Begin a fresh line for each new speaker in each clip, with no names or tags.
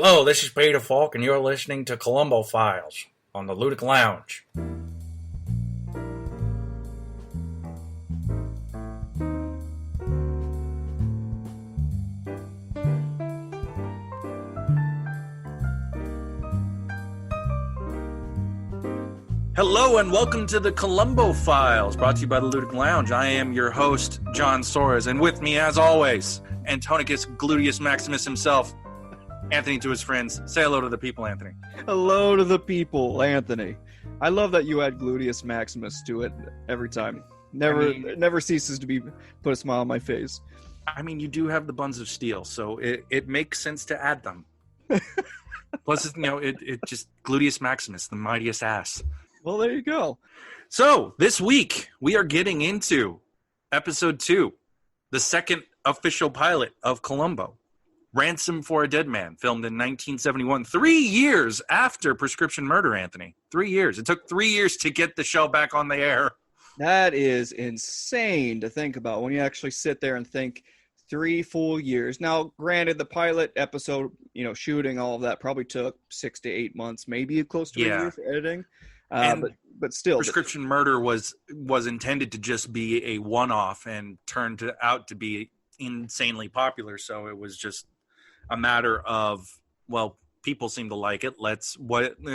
Hello, this is Peter Falk, and you're listening to Columbo Files on the Ludic Lounge. Hello and welcome to the Columbo Files, brought to you by the Ludic Lounge. I am your host, John Soares, and with me, as always, Antonicus Maximus himself, Anthony to his friends. Say hello to the people, Anthony.
Hello to the people, Anthony. I love that you add Gluteus Maximus to it every time. Never ceases to put a smile on my face.
I mean, you do have the buns of steel, so it makes sense to add them. Plus, it just Gluteus Maximus, the mightiest ass.
Well, there you go.
So, this week, we are getting into episode 2, the second official pilot of Columbo, Ransom for a Dead Man, filmed in 1971, 3 years after Prescription Murder, Anthony. 3 years. It took 3 years to get the show back on the air.
That is insane to think about when you actually sit there and think 3 full years. Now, granted, the pilot episode, shooting, all of that probably took 6 to 8 months, maybe close to a year for editing. But still,
Prescription Murder was intended to just be a one-off and turned out to be insanely popular. So it was just a matter of, well, people seem to like it.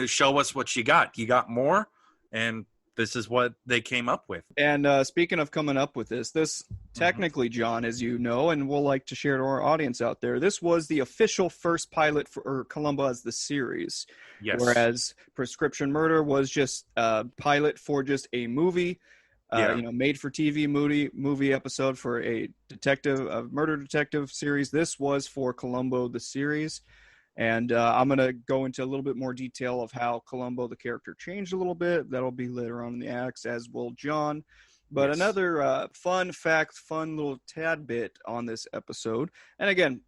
Show us what you got. You got more, and this is what they came up with.
And speaking of coming up with this technically, John, as you know, and we'll like to share to our audience out there, this was the official first pilot for Columbo as the series.
Yes.
Whereas Prescription Murder was just a pilot for just a movie, made for TV movie episode for a murder detective series. This was for Columbo the series. And I'm going to go into a little bit more detail of how Columbo, the character, changed a little bit. That'll be later on in the acts, as will John. But Another fun little tad bit on this episode. And again,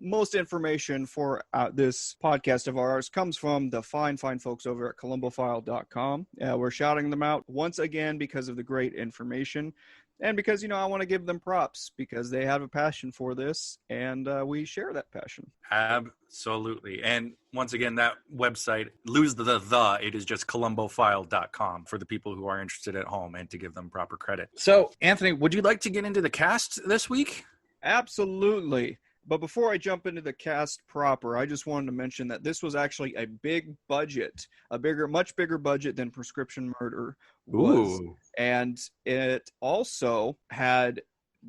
most information for this podcast of ours comes from the fine folks over at ColumboFile.com. We're shouting them out once again because of the great information. And because, I want to give them props because they have a passion for this, and we share that passion.
Absolutely. And once again, that website, lose the, it is just ColumboFile.com for the people who are interested at home and to give them proper credit. So, Anthony, would you like to get into the cast this week?
Absolutely. But before I jump into the cast proper, I just wanted to mention that this was actually a big budget, much bigger budget than Prescription Murder was.
Ooh.
And it also had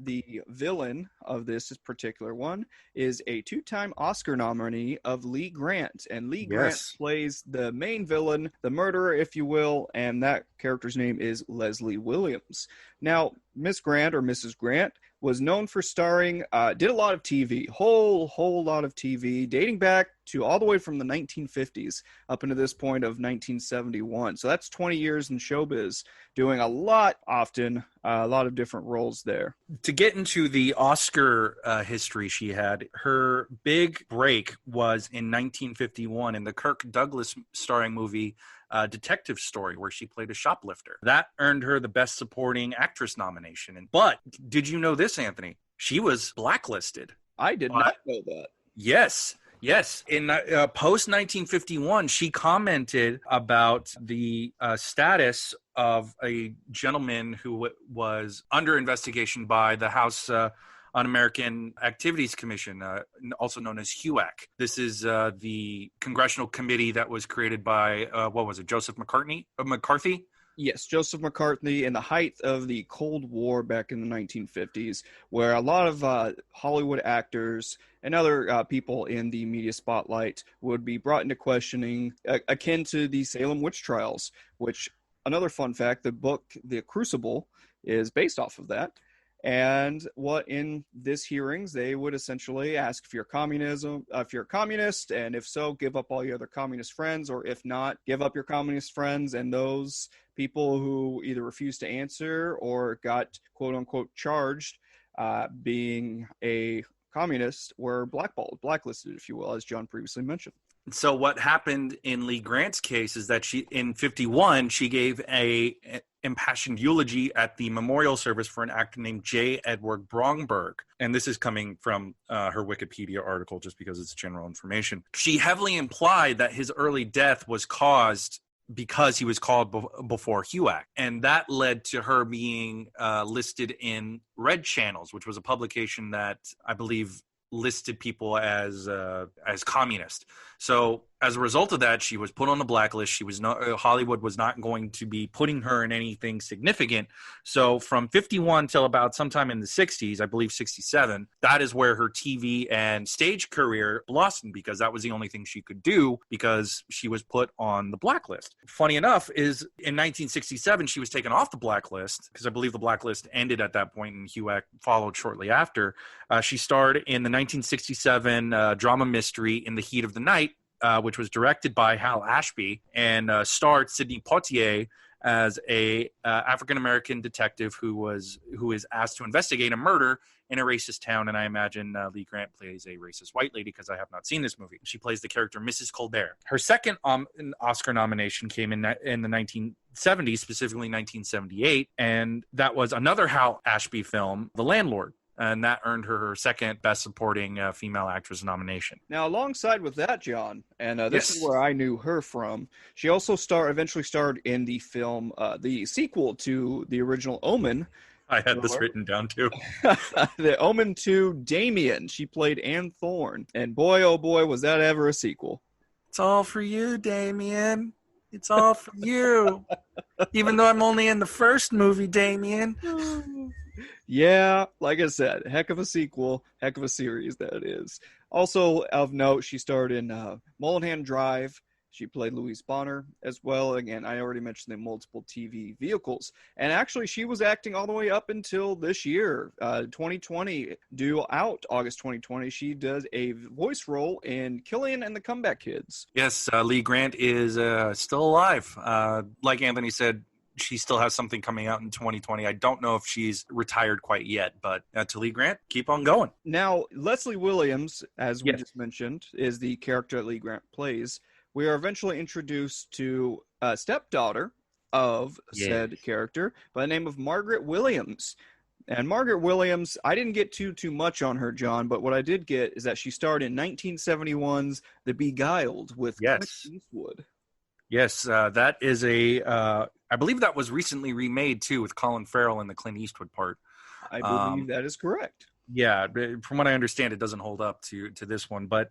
the villain of this particular one is a 2-time Oscar nominee of Lee Grant. And Lee Grant plays the main villain, the murderer, if you will, and that character's name is Leslie Williams. Now, Miss Grant, or Mrs. Grant, was known for starring, did a lot of TV, whole lot of TV, dating back to all the way from the 1950s up into this point of 1971. So that's 20 years in showbiz, doing a lot of different roles there.
To get into the Oscar history she had, her big break was in 1951 in the Kirk Douglas starring movie Detective Story, where she played a shoplifter. That earned her the Best Supporting Actress nomination. But did you know this, Anthony? She was blacklisted.
I did not know that.
Yes. In post-1951, she commented about the status of a gentleman who was under investigation by the House Un-American Activities Commission, also known as HUAC. This is the congressional committee that was created by, Joseph McCarthy?
Yes, Joseph McCarthy in the height of the Cold War back in the 1950s, where a lot of Hollywood actors and other people in the media spotlight would be brought into questioning, akin to the Salem witch trials, which, another fun fact, the book The Crucible is based off of that. And what in this hearings, they would essentially ask if you're a communist, and if so, give up all your other communist friends, or if not, give up your communist friends. And those people who either refused to answer or got quote unquote charged being a communists were blacklisted, if you will, as John previously mentioned.
So what happened in Lee Grant's case is that in 51, she gave a impassioned eulogy at the memorial service for an actor named J. Edward Bromberg. And this is coming from her Wikipedia article, just because it's general information. She heavily implied that his early death was caused because he was called before HUAC. And that led to her being listed in Red Channels, which was a publication that I believe listed people as communist. So as a result of that, she was put on the blacklist. Hollywood was not going to be putting her in anything significant. So from 51 till about sometime in the 60s, I believe 67, that is where her TV and stage career blossomed, because that was the only thing she could do because she was put on the blacklist. Funny enough is in 1967, she was taken off the blacklist because I believe the blacklist ended at that point and HUAC followed shortly after. She starred in the 1967 drama mystery In the Heat of the Night, which was directed by Hal Ashby and starred Sidney Poitier as a African-American detective who is asked to investigate a murder in a racist town. And I imagine Lee Grant plays a racist white lady, because I have not seen this movie. She plays the character Mrs. Colbert. Her second Oscar nomination came in the 1970s, specifically 1978, and that was another Hal Ashby film, The Landlord. And that earned her second Best Supporting Female Actress nomination.
Now, alongside with that, John, and this is where I knew her from, she also eventually starred in the film, the sequel to the original Omen.
I had this written down, too.
The Omen 2, Damien. She played Anne Thorne. And boy, oh boy, was that ever a sequel.
It's all for you, Damien. It's all for you. Even though I'm only in the first movie, Damien.
Yeah, like I said, heck of a sequel, heck of a series that is. Also of note, she starred in Mulholland Drive. She played Louise Bonner as well. Again, I already mentioned the multiple TV vehicles. And actually, she was acting all the way up until this year, 2020, due out August 2020. She does a voice role in Killian and the Comeback Kids.
Yes, Lee Grant is still alive. Like Anthony said, she still has something coming out in 2020. I don't know if she's retired quite yet, but to Lee Grant, keep on going.
Now, Leslie Williams, as we just mentioned, is the character that Lee Grant plays. We are eventually introduced to a stepdaughter of said character by the name of Margaret Williams. And Margaret Williams, I didn't get too much on her, John, but what I did get is that she starred in 1971's The Beguiled with Clint Eastwood.
Yes, that is I believe that was recently remade, too, with Colin Farrell in the Clint Eastwood part.
I believe that is correct.
Yeah, from what I understand, it doesn't hold up to this one. But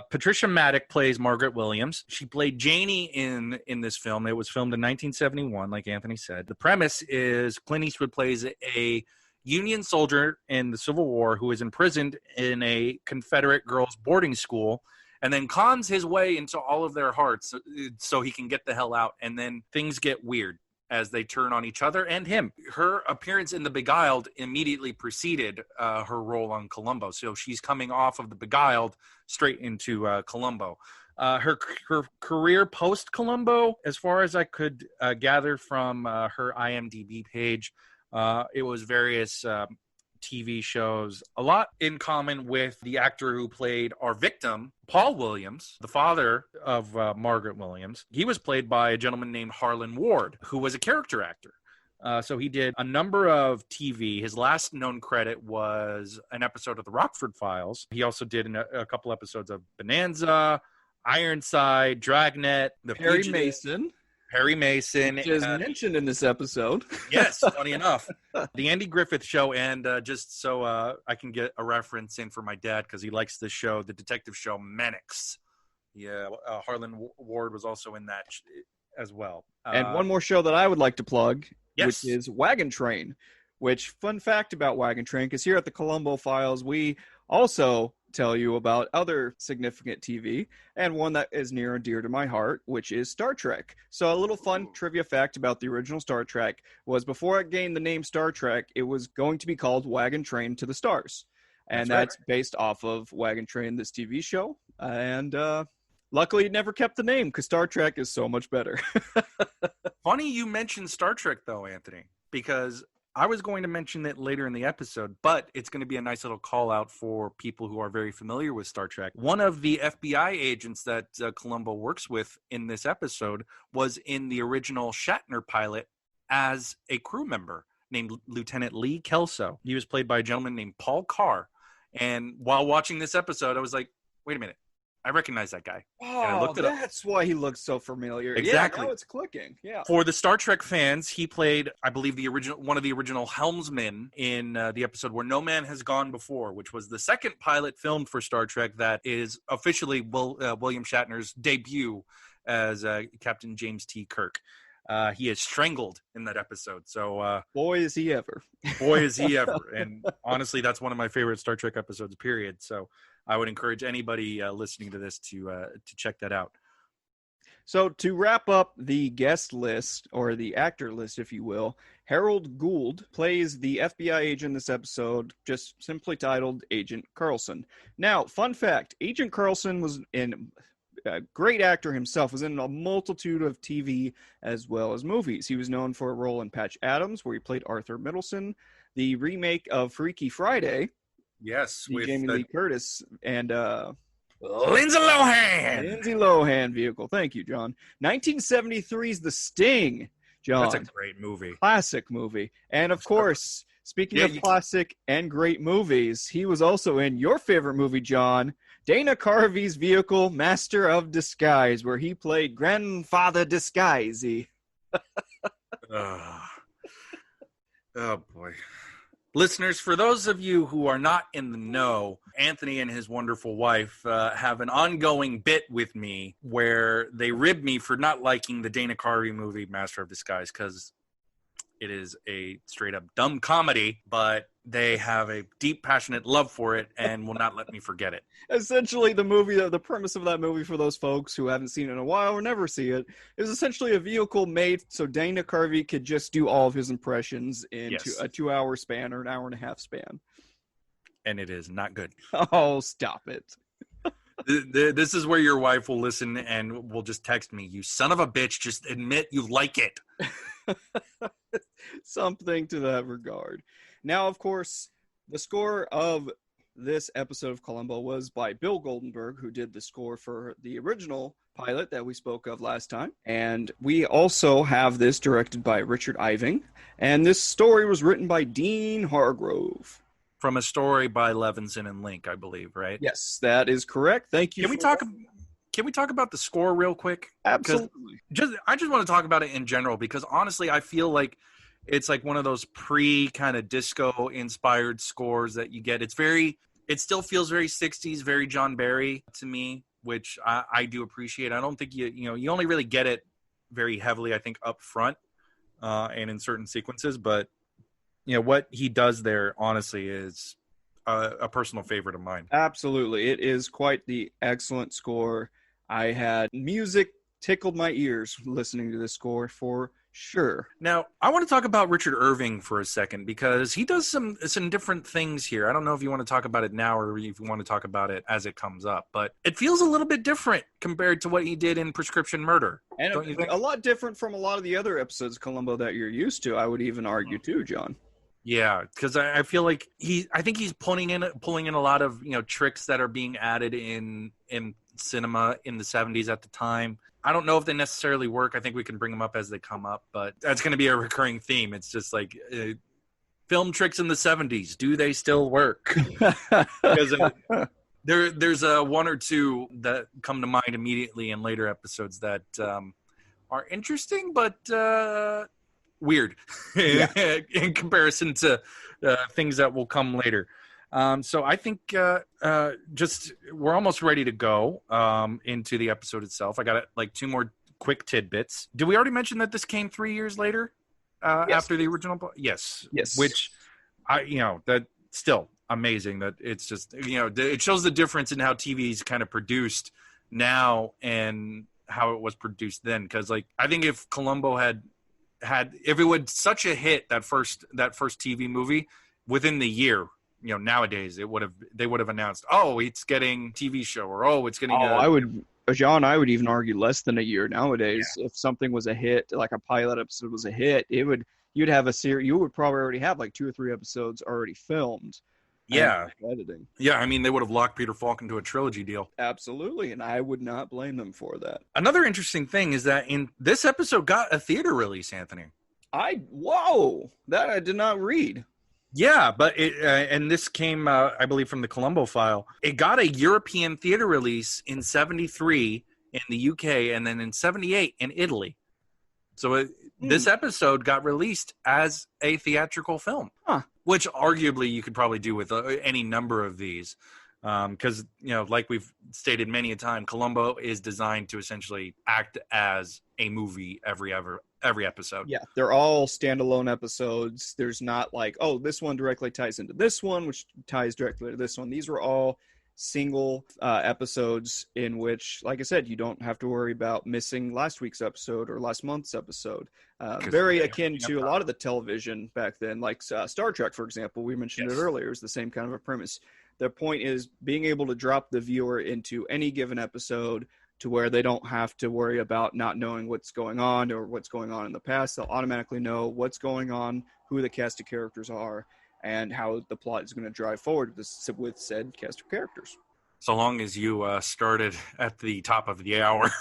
Patricia Maddock plays Margaret Williams. She played Janie in this film. It was filmed in 1971, like Anthony said. The premise is Clint Eastwood plays a Union soldier in the Civil War who is imprisoned in a Confederate girls' boarding school, and then cons his way into all of their hearts so he can get the hell out. And then things get weird as they turn on each other and him. Her appearance in The Beguiled immediately preceded her role on Columbo. So she's coming off of The Beguiled straight into Columbo. Her career post-Columbo, as far as I could gather from her IMDb page, it was various TV shows, a lot in common with the actor who played our victim, Paul Williams, the father of Margaret Williams. He was played by a gentleman named Harlan Ward, who was a character actor. So he did a number of TV. His last known credit was an episode of the Rockford Files. He also did a couple episodes of Bonanza, Ironside, Dragnet, The
Perry
Fugitive.
Mason.
Perry Mason.
Which is mentioned in this episode.
Yes, funny enough. The Andy Griffith Show, and just so I can get a reference in for my dad, because he likes this show, the detective show Mannix. Yeah, Harlan Ward was also in that as well.
And one more show that I would like to plug, which is Wagon Train. Which, fun fact about Wagon Train, because here at the Columbo Files, we also tell you about other significant TV, and one that is near and dear to my heart, which is Star Trek. So a little fun trivia fact about the original Star Trek was before it gained the name Star Trek, it was going to be called Wagon Train to the Stars. And that's based off of Wagon Train, this TV show. And luckily it never kept the name, because Star Trek is so much better.
Funny you mentioned Star Trek, though, Anthony, because I was going to mention it later in the episode, but it's going to be a nice little call out for people who are very familiar with Star Trek. One of the FBI agents that Columbo works with in this episode was in the original Shatner pilot as a crew member named Lieutenant Lee Kelso. He was played by a gentleman named Paul Carr. And while watching this episode, I was like, wait a minute. I recognize that guy.
Oh,
and I looked it up.
That's why he looks so familiar.
Exactly.
Yeah, now it's clicking. Yeah.
For the Star Trek fans, he played, I believe, one of the original helmsmen in the episode Where No Man Has Gone Before, which was the second pilot filmed for Star Trek that is officially William Shatner's debut as Captain James T. Kirk. He is strangled in that episode. So,
boy, is he ever.
Boy, is he ever. And honestly, that's one of my favorite Star Trek episodes, period. So I would encourage anybody listening to this to check that out.
So to wrap up the guest list, or the actor list, if you will, Harold Gould plays the FBI agent in this episode, just simply titled Agent Carlson. Now, fun fact, Agent Carlson was a great actor himself, was in a multitude of TV as well as movies. He was known for a role in Patch Adams, where he played Arthur Middleton, the remake of Freaky Friday.
Yes,
with Jamie Lee Curtis and
Lindsay
Lohan vehicle. Thank you, John. 1973's The Sting, John.
That's a great movie.
Classic movie. And of course, speaking of classic and great movies, he was also in your favorite movie, John, Dana Carvey's vehicle, Master of Disguise, where he played Grandfather Disguisey.
Oh boy. Listeners, for those of you who are not in the know, Anthony and his wonderful wife have an ongoing bit with me where they rib me for not liking the Dana Carvey movie Master of Disguise because it is a straight-up dumb comedy, but they have a deep, passionate love for it and will not let me forget it.
Essentially, the premise of that movie, for those folks who haven't seen it in a while or never see it, is essentially a vehicle made so Dana Carvey could just do all of his impressions in a 2-hour span or an hour and a half span.
And it is not good.
Oh, stop it.
This is where your wife will listen and will just text me, "You son of a bitch, just admit you like it."
Something to that regard. Now, of course, the score of this episode of Columbo was by Bill Goldenberg, who did the score for the original pilot that we spoke of last time. And we also have this directed by Richard Iving. And this story was written by Dean Hargrove.
From a story by Levinson and Link, I believe, right?
Yes, that is correct. Thank you.
Can we talk about the score real quick?
Absolutely.
I just want to talk about it in general because honestly, I feel like it's like one of those kind of disco inspired scores that you get. It still feels very 60s, very John Barry to me, which I do appreciate. I don't think you only really get it very heavily, I think, up front and in certain sequences, but what he does there honestly is a personal favorite of mine.
Absolutely. It is quite the excellent score. I had music tickled my ears listening to this score for sure.
Now, I want to talk about Richard Irving for a second because he does some different things here. I don't know if you want to talk about it now or if you want to talk about it as it comes up, but it feels a little bit different compared to what he did in Prescription Murder.
And don't you think? A lot different from a lot of the other episodes of Columbo that you're used to, I would even argue too, John.
Yeah, because I feel like I think he's pulling in a lot of tricks that are being added in cinema in the 70s at the time. I don't know if they necessarily work. I think we can bring them up as they come up, but that's going to be a recurring theme. It's just like film tricks in the 70s. Do they still work? Because there's one or two that come to mind immediately in later episodes that are interesting, but weird in comparison to things that will come later. So I think we're almost ready to go into the episode itself. I got like 2 more quick tidbits. Did we already mention that this came 3 years later after the original? Yes. Which that still amazing that it's just, it shows the difference in how TV is kind of produced now and how it was produced then. Because like, I think if Columbo had if it was such a hit, that first TV movie, within the year, nowadays they would have announced, oh, it's getting TV show, or it's getting.
I would even argue less than a year nowadays. Yeah. If something was a hit, like a pilot episode was a hit, you'd have a series. You would probably already have like 2 or 3 episodes already filmed.
Yeah.
Editing.
Yeah, I mean, they would have locked Peter Falk into a trilogy deal.
Absolutely, and I would not blame them for that.
Another interesting thing is that in this episode got a theater release, Anthony.
Whoa, that I did not read.
Yeah, but and this came, I believe, from the Columbo File. It got a European theater release in 73 in the UK, and then in 78 in Italy. So this episode got released as a theatrical film, which arguably you could probably do with any number of these. Because, like we've stated many a time, Columbo is designed to essentially act as a movie every episode.
Yeah, they're all standalone episodes. There's not like, oh, this one directly ties into this one, which ties directly to this one. These were all single episodes in which, like I said, you don't have to worry about missing last week's episode or last month's episode. Very akin to a lot of the television back then, like Star Trek, for example. We mentioned it earlier. It's the same kind of a premise. The point is being able to drop the viewer into any given episode to where they don't have to worry about not knowing what's going on or what's going on in the past. They'll automatically know what's going on, who the cast of characters are, and how the plot is going to drive forward with said cast of characters.
So long as you started at the top of the hour.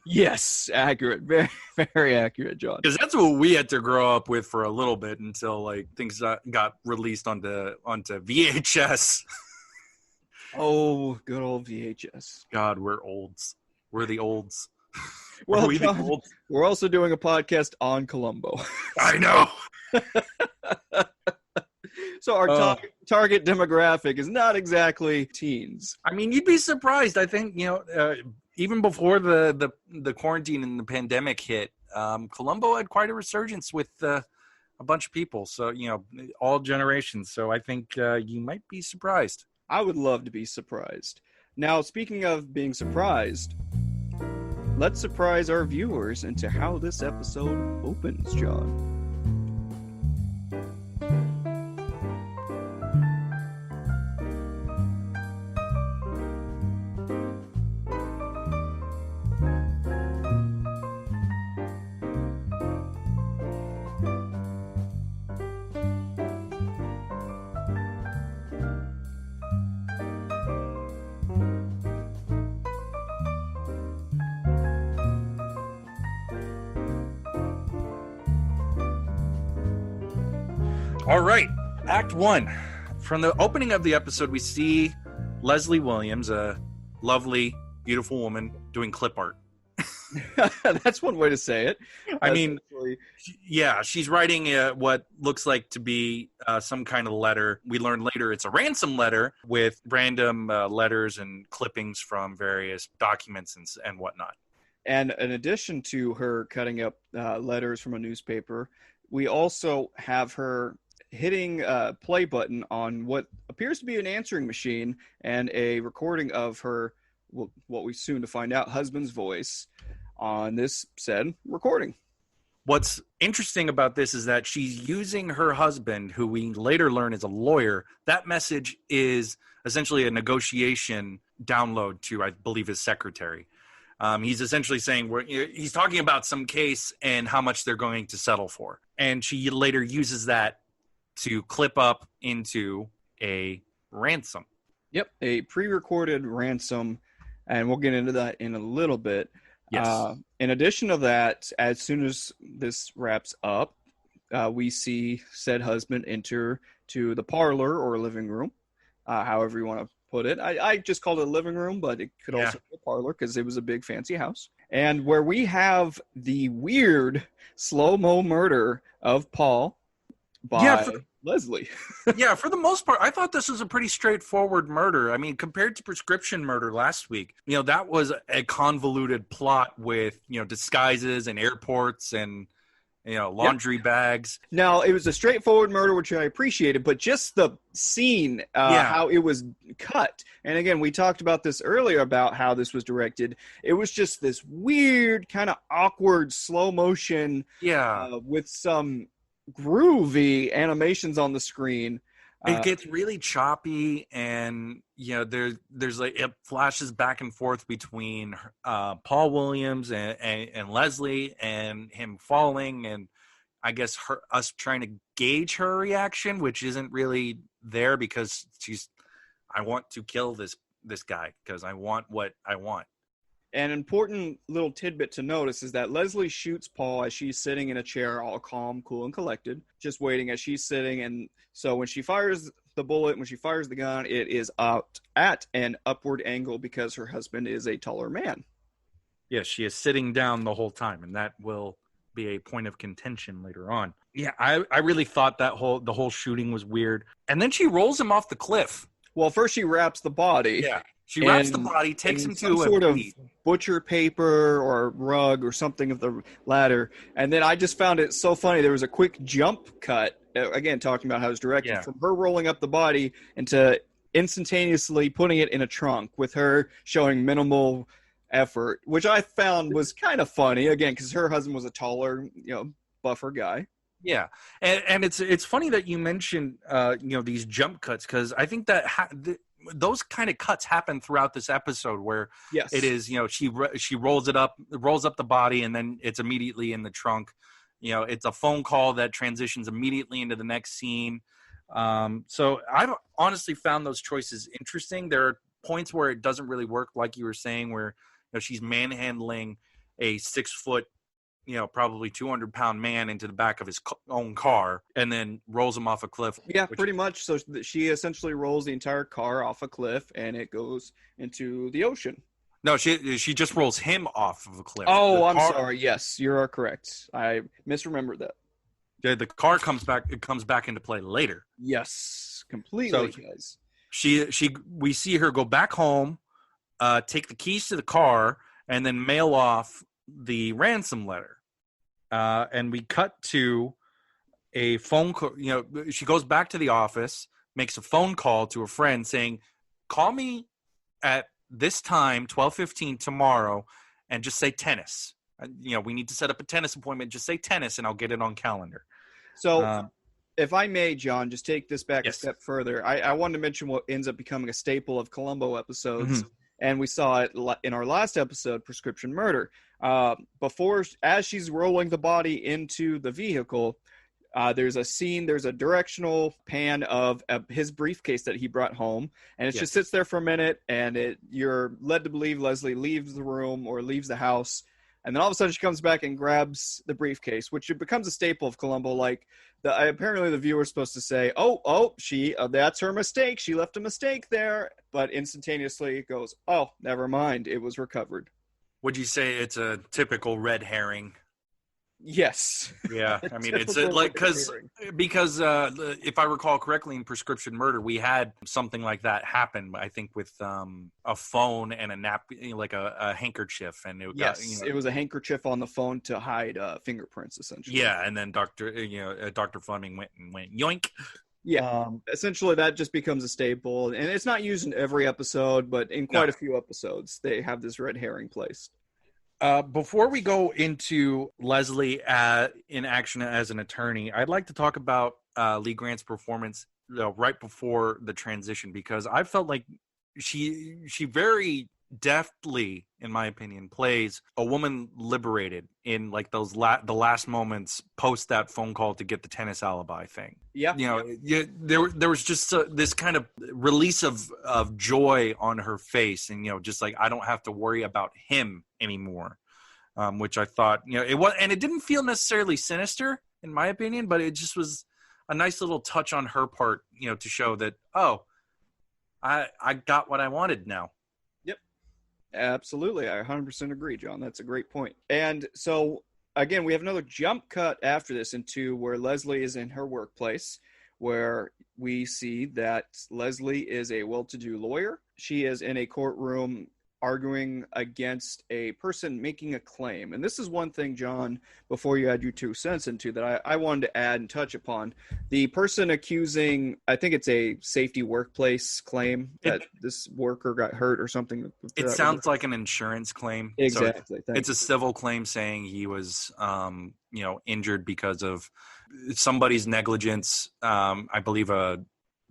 Yes, accurate. Very, very accurate, John.
Because that's what we had to grow up with for a little bit until like things got released onto VHS.
Oh, good old VHS.
God, we're olds. We're the olds.
Well, John, we're also doing a podcast on Columbo.
I know.
So our target demographic is not exactly teens.
I mean, you'd be surprised. I think, even before the quarantine and the pandemic hit, Columbo had quite a resurgence with a bunch of people. So, all generations. So I think you might be surprised.
I would love to be surprised. Now, speaking of being surprised, let's surprise our viewers into how this episode opens, John.
All right, Act 1. From the opening of the episode, we see Leslie Williams, a lovely, beautiful woman, doing clip art.
That's one way to say it.
I mean, yeah, she's writing what looks like to be some kind of letter. We learn later it's a ransom letter with random letters and clippings from various documents and whatnot.
And in addition to her cutting up letters from a newspaper, we also have her hitting a play button on what appears to be an answering machine and a recording of her, what we soon to find out, husband's voice on this said recording.
What's interesting about this is that she's using her husband, who we later learn is a lawyer. That message is essentially a negotiation download to, I believe, his secretary. He's essentially saying he's talking about some case and how much they're going to settle for. And she later uses that to clip up into a ransom.
Yep, a pre-recorded ransom, and we'll get into that in a little bit.
Yes.
In addition to that, as soon as this wraps up, we see said husband enter to the parlor or living room, however you want to put it. I just called it a living room, but it could also be a parlor because it was a big fancy house. And where we have the weird slow-mo murder of Paul by Leslie.
Yeah, for the most part, I thought this was a pretty straightforward murder. I mean, compared to prescription murder last week, that was a convoluted plot with, disguises and airports and, laundry bags.
Now, it was a straightforward murder, which I appreciated, but just the scene, how it was cut. And again, we talked about this earlier about how this was directed. It was just this weird, kind of awkward, slow motion with some groovy animations on the screen.
It gets really choppy, and there's like it flashes back and forth between Paul Williams and Leslie and him falling, and I guess us trying to gauge her reaction, which isn't really there because I want to kill this guy because I want what I want.
An important little tidbit to notice is that Leslie shoots Paul as she's sitting in a chair, all calm, cool, and collected, just waiting as she's sitting. And so when she fires the bullet, when she fires the gun, it is out at an upward angle because her husband is a taller man.
Yes, she is sitting down the whole time, and that will be a point of contention later on. Yeah, I really thought the whole shooting was weird. And then she rolls him off the cliff.
Well, first she wraps the body.
Yeah. She wraps the body, takes him to
some sort of butcher paper or rug or something of the latter. And then I just found it so funny. There was a quick jump cut, again, talking about how it was directed, from her rolling up the body into instantaneously putting it in a trunk with her showing minimal effort, which I found was kind of funny, again, because her husband was a taller, buffer guy.
Yeah, and it's funny that you mentioned these jump cuts, because I think that those kind of cuts happen throughout this episode where it is she rolls up the body and then it's immediately in the trunk. It's a phone call that transitions immediately into the next scene. So I've honestly found those choices interesting. There are points where it doesn't really work, like you were saying, where she's manhandling a 6 foot, probably 200-pound man into the back of his own car and then rolls him off a cliff.
Yeah, pretty much. So she essentially rolls the entire car off a cliff and it goes into the ocean.
No, she just rolls him off of a cliff.
Oh, I'm sorry. Yes, you are correct. I misremembered that.
Yeah, the car comes back. It comes back into play later.
Yes, completely, guys.
We see her go back home, take the keys to the car, and then mail off the ransom letter. And we cut to a phone call. She goes back to the office, makes a phone call to a friend saying, "Call me at this time, 12:15 tomorrow, and just say tennis. We need to set up a tennis appointment. Just say tennis, and I'll get it on calendar."
So, if I may, John, just take this back a step further. I wanted to mention what ends up becoming a staple of Columbo episodes. Mm-hmm. And we saw it in our last episode, Prescription Murder. As she's rolling the body into the vehicle, there's a directional pan of his briefcase that he brought home. And it just sits there for a minute, and you're led to believe Leslie leaves the room or leaves the house. And then all of a sudden she comes back and grabs the briefcase, which it becomes a staple of Columbo. Like, apparently the viewer's supposed to say, that's her mistake. She left a mistake there. But instantaneously it goes, oh, never mind. It was recovered.
Would you say it's a typical red herring?
Yes.
Yeah. I mean, it's like because if I recall correctly, in Prescription Murder, we had something like that happen, I think, with a phone and a like a handkerchief. And
it was a handkerchief on the phone to hide fingerprints, essentially.
Yeah. And then Dr. Fleming went yoink.
Yeah. Essentially, that just becomes a staple. And it's not used in every episode, but in quite a few episodes, they have this red herring placed.
Before we go into Leslie in action as an attorney, I'd like to talk about Lee Grant's performance right before the transition, because I felt like she very deftly, in my opinion, plays a woman liberated in like those the last moments post that phone call to get the tennis alibi thing. Yeah, there was just this kind of release of joy on her face, and just like, I don't have to worry about him anymore, which I thought it was, and it didn't feel necessarily sinister in my opinion, but it just was a nice little touch on her part, to show that, I got what I wanted now.
Absolutely. I 100% agree, John. That's a great point. And so, again, we have another jump cut after this into where Leslie is in her workplace, where we see that Leslie is a well-to-do lawyer. She is in a courtroom arguing against a person making a claim. And this is one thing, John, before you add your 2 cents into that, I wanted to add and touch upon. The person accusing, I think it's a safety workplace claim that this worker got hurt or something.
It sounds like an insurance claim.
Exactly.
So it's a civil claim saying he was, injured because of somebody's negligence. I believe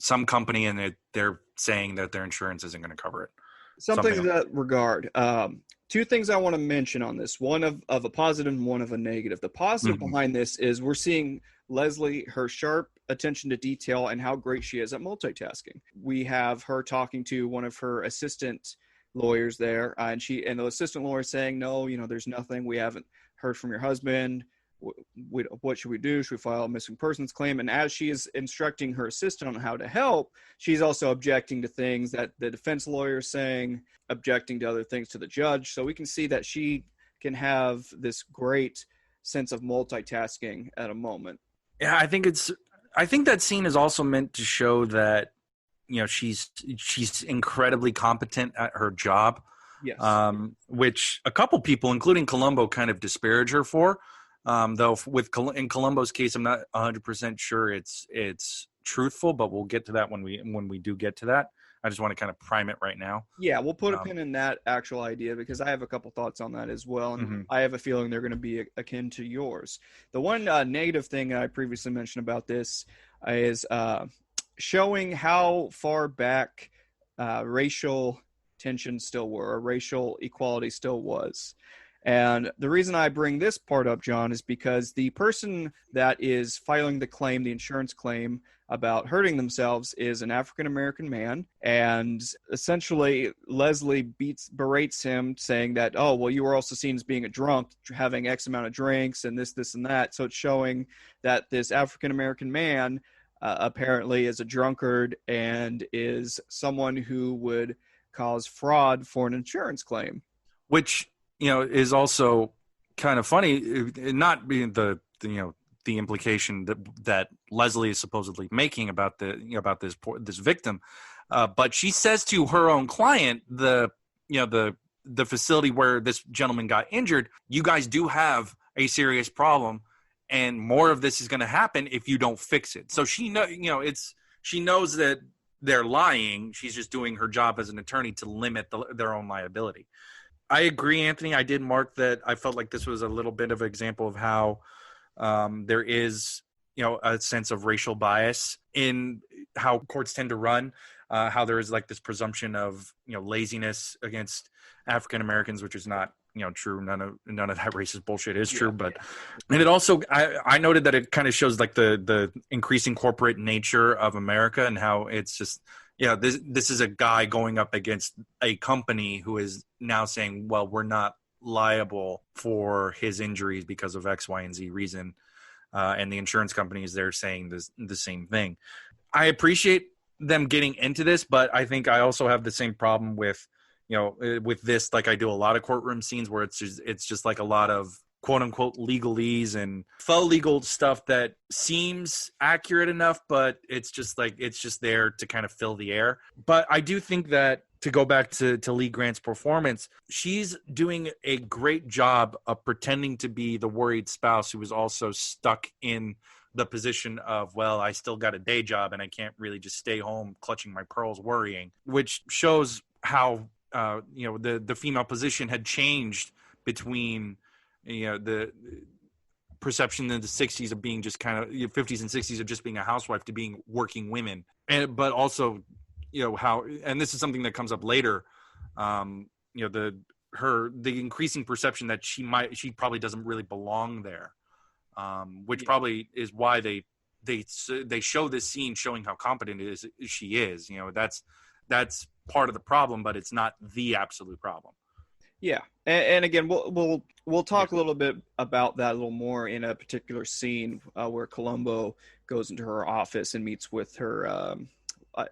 some company, and they're saying that their insurance isn't going to cover it.
something in that regard. Two things I want to mention on this, one of a positive and one of a negative. The positive behind this is we're seeing Leslie, her sharp attention to detail and how great she is at multitasking. We have her talking to one of her assistant lawyers there, and the assistant lawyer saying, no, there's nothing. We haven't heard from your husband. What should we do? Should we file a missing persons claim? And as she is instructing her assistant on how to help, she's also objecting to things that the defense lawyer is saying, objecting to other things to the judge. So we can see that she can have this great sense of multitasking at a moment.
Yeah, I think that scene is also meant to show that, she's incredibly competent at her job.
Yes.
Which a couple people, including Columbo, kind of disparage her for. Though in Columbo's case, I'm not 100% sure it's truthful, but we'll get to that when we do get to that. I just want to kind of prime it right now.
Yeah, we'll put a pin in that actual idea because I have a couple thoughts on that as well, and I have a feeling they're going to be akin to yours. The one negative thing I previously mentioned about this is showing how far back racial tension still were, or racial equality still was. And the reason I bring this part up, John, is because the person that is filing the claim, the insurance claim about hurting themselves, is an African-American man. And essentially, Leslie berates him, saying that, oh, well, you were also seen as being a drunk, having X amount of drinks, and this, and that. So it's showing that this African-American man apparently is a drunkard and is someone who would cause fraud for an insurance claim.
Which, is also kind of funny, not being the implication that Leslie is supposedly making about this victim, but she says to her own client, the facility where this gentleman got injured, you guys do have a serious problem, and more of this is going to happen if you don't fix it. So she knows that they're lying. She's just doing her job as an attorney to limit their own liability. I agree, Anthony. I did mark that I felt like this was a little bit of an example of how there is, a sense of racial bias in how courts tend to run, how there is like this presumption of, laziness against African Americans, which is not, true. None of that racist bullshit is true. But and it also, I noted that it kind of shows like the increasing corporate nature of America and how it's just, this is a guy going up against a company who is now saying, well, we're not liable for his injuries because of X, Y, and Z reason. And the insurance companies, they're saying the same thing. I appreciate them getting into this, but I think I also have the same problem with, with this, like I do a lot of courtroom scenes where it's just like a lot of quote unquote legalese and faux legal stuff that seems accurate enough, but it's just there to kind of fill the air. But I do think that, to go back to Lee Grant's performance, she's doing a great job of pretending to be the worried spouse who is also stuck in the position of, well, I still got a day job and I can't really just stay home clutching my pearls worrying, which shows how the female position had changed between the perception in the 60s of being just kind of 50s and 60s of just being a housewife to being working women, but also how, and this is something that comes up later, the increasing perception that she probably doesn't really belong there, which probably is why they show this scene showing how competent she is. That's part of the problem, but it's not the absolute problem.
Yeah, and again, we'll talk a little bit about that a little more in a particular scene where Columbo goes into her office and meets with her,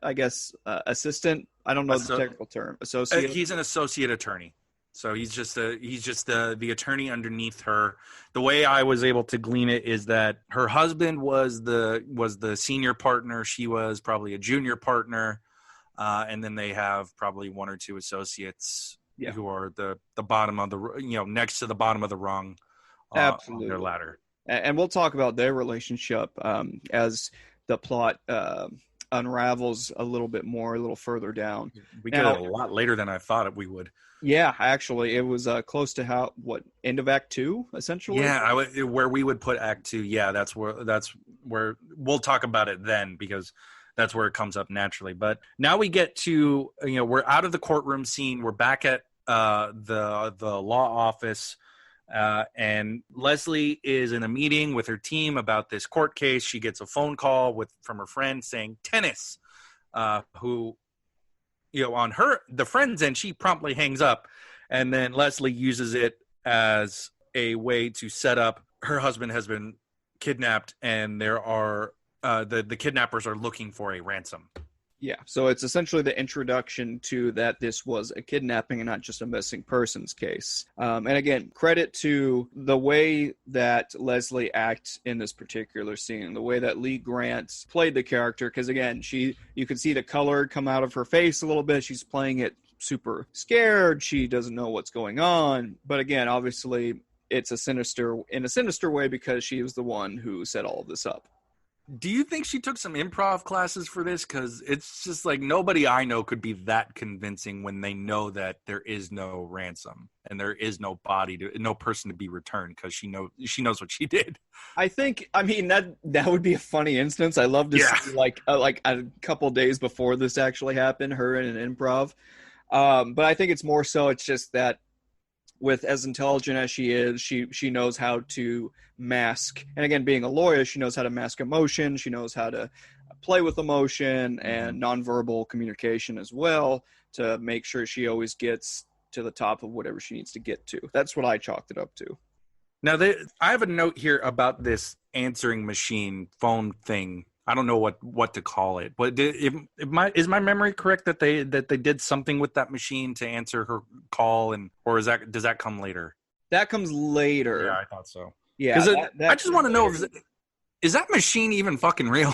I guess, assistant. I don't know the technical term. Associate.
He's an associate attorney, so he's just the attorney underneath her. The way I was able to glean it is that her husband was the senior partner. She was probably a junior partner, and then they have probably one or two associates. Yeah. Who are the bottom of the, next to the bottom of the rung on their ladder.
And we'll talk about their relationship as the plot unravels a little further down.
We get it a lot later than I thought we would.
Yeah, actually, it was close to end of Act 2, essentially?
Yeah, where we would put Act 2. Yeah, that's where we'll talk about it then, because that's where it comes up naturally. But now we get to, we're out of the courtroom scene. We're back at the law office. And Leslie is in a meeting with her team about this court case. She gets a phone call from her friend saying tennis, who, on the friend's end, she promptly hangs up. And then Leslie uses it as a way to set up her husband has been kidnapped, and there are the kidnappers are looking for a ransom.
Yeah, so it's essentially the introduction to that this was a kidnapping and not just a missing persons case. And again, credit to the way that Leslie acts in this particular scene, the way that Lee Grant played the character, because again, you can see the color come out of her face a little bit. She's playing it super scared. She doesn't know what's going on. But again, obviously, it's in a sinister way because she was the one who set all of this up.
Do you think she took some improv classes for this? Because it's just like nobody I know could be that convincing when they know that there is no ransom and there is no no person to be returned, because she knows what she did.
That would be a funny instance. I love to see like a couple days before this actually happened, her in an improv. But I think it's more so it's just that with as intelligent as she is, she knows how to mask. And again, being a lawyer, she knows how to mask emotion. She knows how to play with emotion and nonverbal communication as well to make sure she always gets to the top of whatever she needs to get to. That's what I chalked it up to.
Now, I have a note here about this answering machine phone thing. I don't know what to call it, but is my memory correct that they did something with that machine to answer her call, or does that come later?
That comes later.
Yeah, I thought so.
Yeah,
I just want to know, is that machine even fucking real?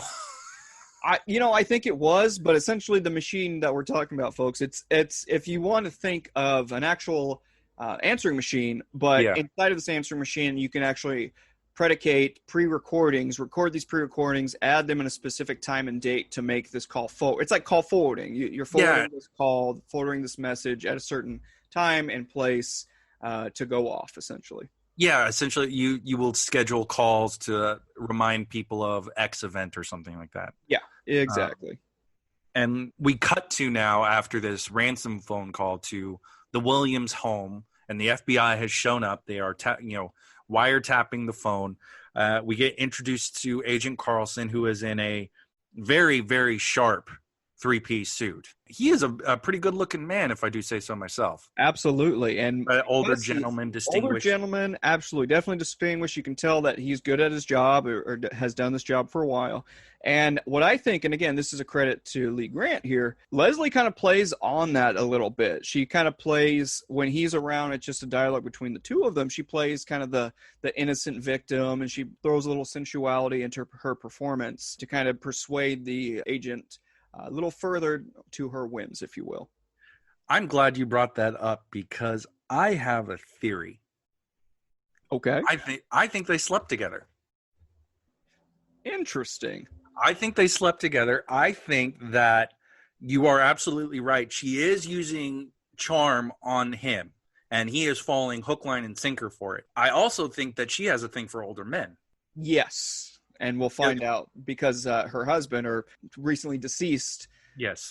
I think it was, but essentially the machine that we're talking about, folks, it's if you want to think of an actual answering machine, but inside of this answering machine, you can actually predicate pre-recordings, record these pre-recordings, add them in a specific time and date to make this call forward. It's like call forwarding. You're forwarding this call, forwarding this message at a certain time and place to go off, essentially.
Yeah, essentially you will schedule calls to remind people of X event or something like that.
Yeah, exactly.
And we cut to now, after this ransom phone call, to the Williams home, and the FBI has shown up. They are wiretapping the phone. We get introduced to Agent Carlson, who is in a very, very sharp three-piece suit. He is a pretty good-looking man, if I do say so myself.
Absolutely. And
older gentleman, distinguished.
Older gentleman, absolutely. Definitely distinguished. You can tell that he's good at his job or has done this job for a while. And what I think, and again, this is a credit to Lee Grant here, Leslie kind of plays on that a little bit. She kind of plays, when he's around, it's just a dialogue between the two of them. She plays kind of the innocent victim, and she throws a little sensuality into her performance to kind of persuade the agent a little further to her whims, if you will.
I'm glad you brought that up because I have a theory.
Okay.
I think they slept together.
Interesting.
I think they slept together. I think that you are absolutely right. She is using charm on him, and he is falling hook, line, and sinker for it. I also think that she has a thing for older men.
Yes. And we'll find out because her husband, or recently deceased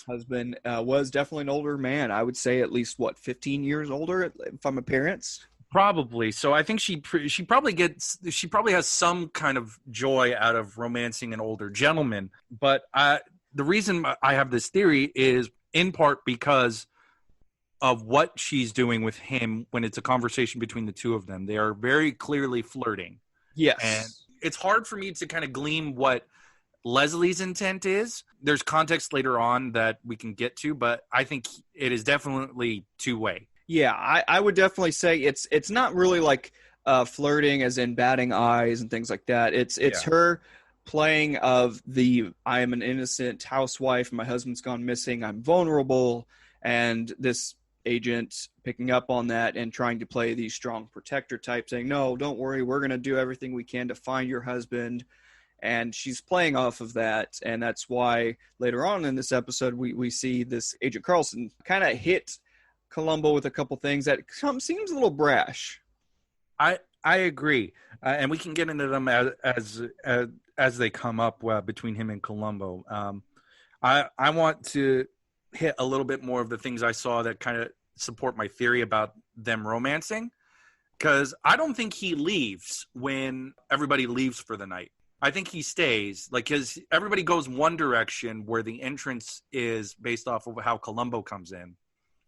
husband, was definitely an older man. I would say at least, 15 years older from appearance?
Probably. So I think she probably has some kind of joy out of romancing an older gentleman. But the reason I have this theory is in part because of what she's doing with him when it's a conversation between the two of them. They are very clearly flirting.
Yes.
And it's hard for me to kind of glean what Leslie's intent is. There's context later on that we can get to, but I think it is definitely two-way.
Yeah, I would definitely say it's not really like flirting as in batting eyes and things like that. It's her playing of I am an innocent housewife, my husband's gone missing, I'm vulnerable, and this agent picking up on that and trying to play the strong protector type, saying, no, don't worry, we're going to do everything we can to find your husband. And she's playing off of that, and that's why later on in this episode we see this Agent Carlson kind of hit Columbo with a couple things that seems a little brash.
I agree, and we can get into them as they come up between him and Columbo. I want to hit a little bit more of the things I saw that kind of support my theory about them romancing, because I don't think he leaves when everybody leaves for the night. I think he stays, like, because everybody goes one direction where the entrance is based off of how Columbo comes in,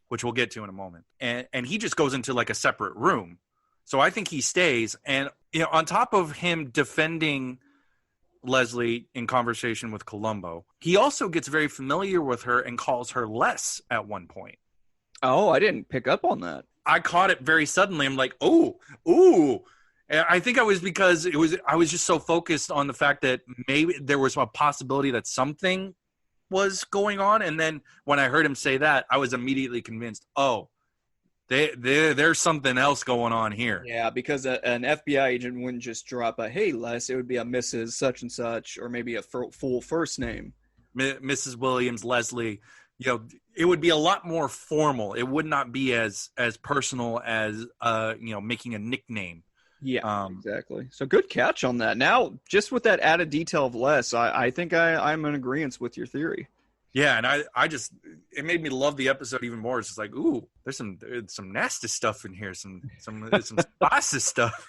which we'll get to in a moment. And he just goes into like a separate room. So I think he stays. And, on top of him defending Leslie in conversation with Columbo, he also gets very familiar with her and calls her Les at one point.
Oh, I didn't pick up on that.
I caught it very suddenly. I'm like, ooh. And I think I was because I was just so focused on the fact that maybe there was a possibility that something was going on. And then when I heard him say that, I was immediately convinced, there's something else going on here.
Yeah, because an FBI agent wouldn't just drop a, hey, Les, it would be a Mrs. such and such, or maybe a full first name.
Mrs. Williams, Leslie, it would be a lot more formal. It would not be as personal as, making a nickname.
Yeah, exactly. So good catch on that. Now, just with that added detail of Les, I think I'm in agreement with your theory.
Yeah, and it made me love the episode even more. It's just like, ooh, there's some nasty stuff in here, some spicy stuff.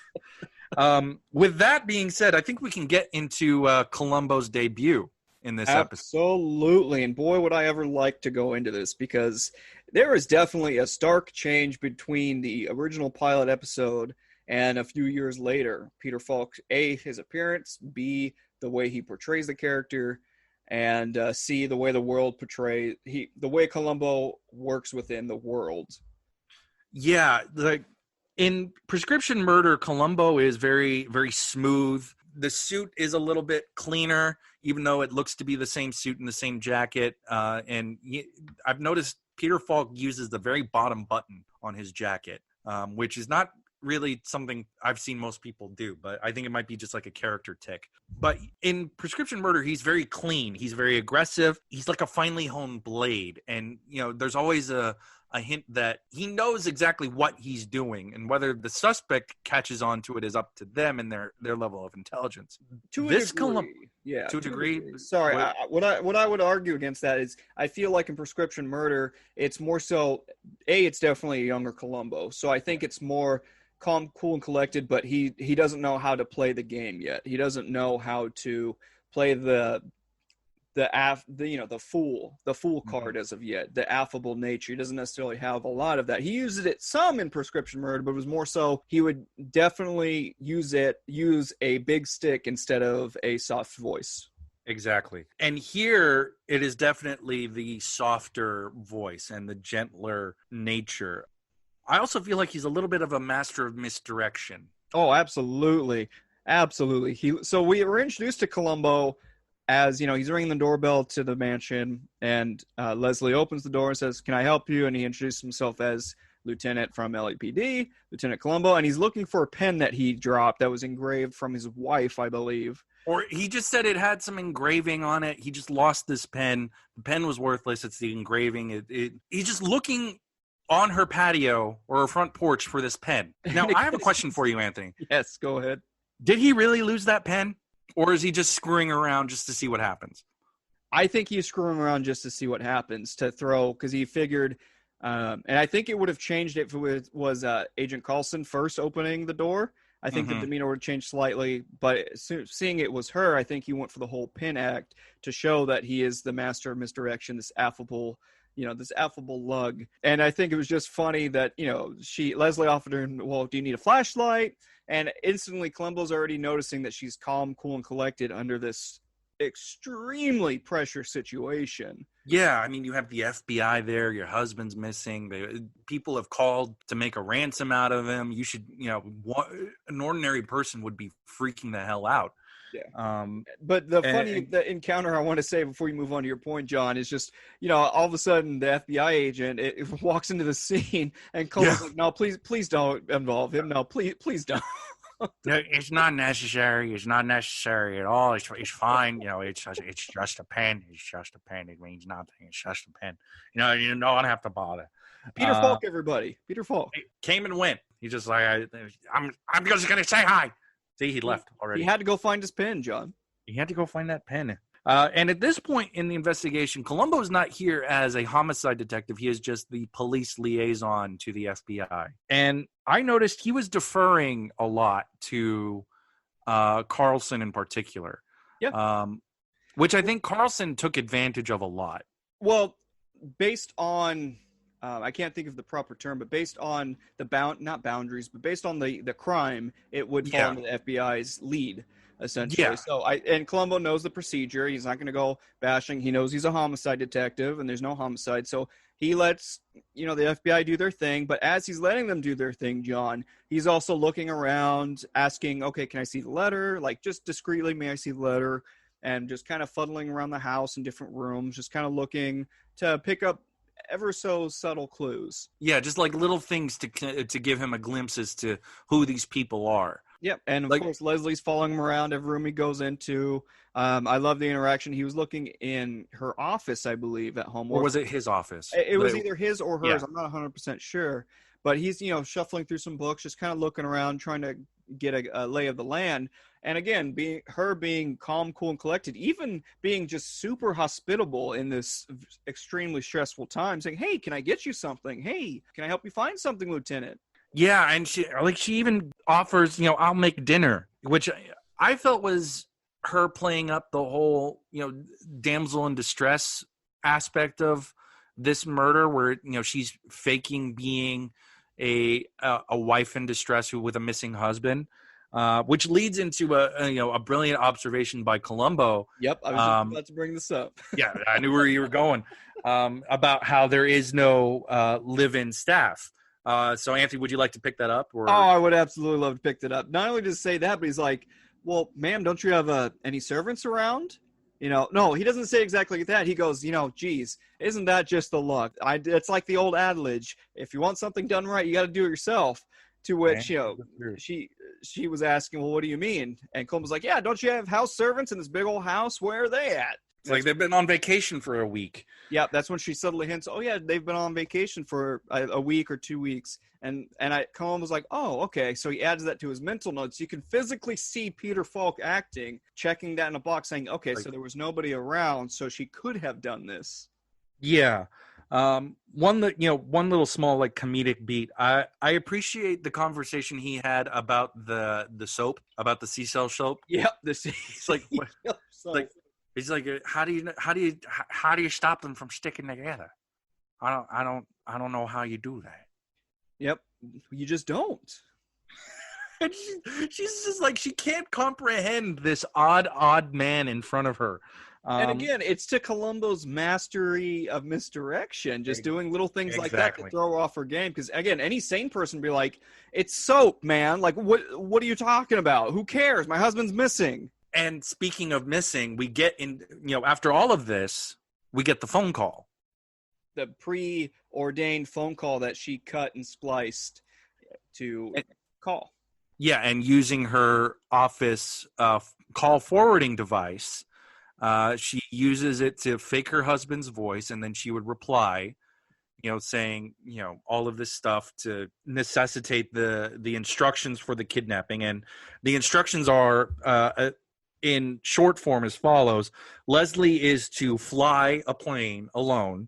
With that being said, I think we can get into Columbo's debut in this episode.
Absolutely, and boy, would I ever like to go into this, because there is definitely a stark change between the original pilot episode and a few years later. Peter Falk, A, his appearance, B, the way he portrays the character, and C, the way the world the way Columbo works within the world.
Yeah, like in Prescription Murder, Columbo is very, very smooth. The suit is a little bit cleaner, even though it looks to be the same suit and the same jacket. I've noticed Peter Falk uses the very bottom button on his jacket, which is not really something I've seen most people do, but I think it might be just like a character tick. But in Prescription Murder, he's very clean. He's very aggressive. He's like a finely honed blade. And, there's always a hint that he knows exactly what he's doing, and whether the suspect catches on to it is up to them and their level of intelligence.
To a degree. Sorry, what I would argue against that is I feel like in Prescription Murder, it's more so, it's definitely a younger Columbo. So I think it's more calm, cool, and collected, but he doesn't know how to play the game yet. He doesn't know how to play the fool card as of yet, the affable nature. He doesn't necessarily have a lot of that. He uses it some in Prescription Murder, but it was more so he would definitely use a big stick instead of a soft voice.
Exactly. And here it is definitely the softer voice and the gentler nature. I also feel like he's a little bit of a master of misdirection.
Oh, absolutely. Absolutely. So we were introduced to Columbo as, he's ringing the doorbell to the mansion, and Leslie opens the door and says, "Can I help you?" And he introduces himself as Lieutenant from LAPD, Lieutenant Columbo, and he's looking for a pen that he dropped that was engraved from his wife, I believe.
Or he just said it had some engraving on it. He just lost this pen. The pen was worthless. It's the engraving. He's just looking on her patio or her front porch for this pen. Now, I have a question for you, Anthony.
Yes, go ahead.
Did he really lose that pen? Or is he just screwing around just to see what happens?
I think he's screwing around just to see what happens, to throw, because he figured, and I think it would have changed if it was Agent Coulson first opening the door. I think the demeanor would change slightly, but seeing it was her, I think he went for the whole pin act to show that he is the master of misdirection, this affable lug. And I think it was just funny that, Leslie offered her, "Well, do you need a flashlight?" And instantly Columbo's already noticing that she's calm, cool, and collected under this extremely pressure situation.
Yeah, I mean, you have the FBI there. Your husband's missing. People have called to make a ransom out of him. You should, an ordinary person would be freaking the hell out.
Yeah. But the encounter I want to say before you move on to your point, John, is just, all of a sudden the FBI agent it walks into the scene and Cole's like, "No, please don't involve him. No, please don't."
It's not necessary. It's not necessary at all. It's fine. It's just a pen. It's just a pen. It means nothing. It's just a pen. You don't have to bother.
Peter Falk, everybody. Peter Falk.
Came and went. He's just like, I'm just going to say hi. See, he left already.
He had to go find his pen, John.
He had to go find that pen. And at this point in the investigation, Columbo's not here as a homicide detective. He is just the police liaison to the FBI. And I noticed he was deferring a lot to Carlson in particular.
Yeah.
Which I think Carlson took advantage of a lot.
Well, based on, I can't think of the proper term, but based on the not boundaries, but based on the crime, it would fall under the FBI's lead, essentially.
Yeah.
So and Columbo knows the procedure. He's not going to go bashing. He knows he's a homicide detective, and there's no homicide. So he lets, the FBI do their thing. But as he's letting them do their thing, John, he's also looking around, asking, okay, can I see the letter? Like, just discreetly, may I see the letter? And just kind of fuddling around the house in different rooms, just kind of looking to pick up ever so subtle clues.
Yeah, just like little things to give him a glimpse as to who these people are.
Yep, and of course Leslie's following him around every room he goes into. I love the interaction. He was looking in her office, I believe, at home.
Or was it his office?
It was either his or hers.
Yeah.
I'm not 100% sure. But he's, shuffling through some books, just kind of looking around, trying to get a lay of the land. And again, being calm, cool, and collected, even being just super hospitable in this extremely stressful time, saying, "Hey, can I get you something? Hey, can I help you find something, Lieutenant?"
Yeah, and she even offers, I'll make dinner, which I felt was her playing up the whole, damsel in distress aspect of this murder, where she's faking being a wife in distress with a missing husband. Which leads into a brilliant observation by Columbo.
Yep, I was just about to bring this up.
Yeah, I knew where you were going, about how there is no live-in staff. So, Anthony, would you like to pick that up? Or?
Oh, I would absolutely love to pick that up. Not only does he say that, but he's like, "Well, ma'am, don't you have any servants around?" No, he doesn't say exactly like that. He goes, geez, isn't that just the luck? It's like the old adage: if you want something done right, you got to do it yourself. To which, she was asking, well, what do you mean? And Columbo's like, yeah, don't you have house servants in this big old house? Where are they at?
It's like they've been on vacation for a week.
Yeah, that's when she subtly hints, oh, yeah, they've been on vacation for a week or 2 weeks. And Columbo's like, oh, okay. So he adds that to his mental notes. You can physically see Peter Falk acting, checking that in a box, saying, okay, so there was nobody around, so she could have done this.
Yeah. One little small comedic beat. I appreciate the conversation he had about the soap, about the sea cell soap.
Yep,
it's like he's like, how do you stop them from sticking together? I don't know how you do that.
Yep, you just don't.
And she's just like, she can't comprehend this odd man in front of her.
And again, it's to Columbo's mastery of misdirection, just doing little things like that to throw off her game. Because again, any sane person would be like, "It's soap, man. Like, what are you talking about? Who cares? My husband's missing."
And speaking of missing, we get in. After all of this, we get the phone call,
the preordained phone call that she cut and spliced to call.
Yeah, and using her office call forwarding device. She uses it to fake her husband's voice, and then she would reply, saying, all of this stuff to necessitate the instructions for the kidnapping. And the instructions are in short form as follows. Leslie is to fly a plane alone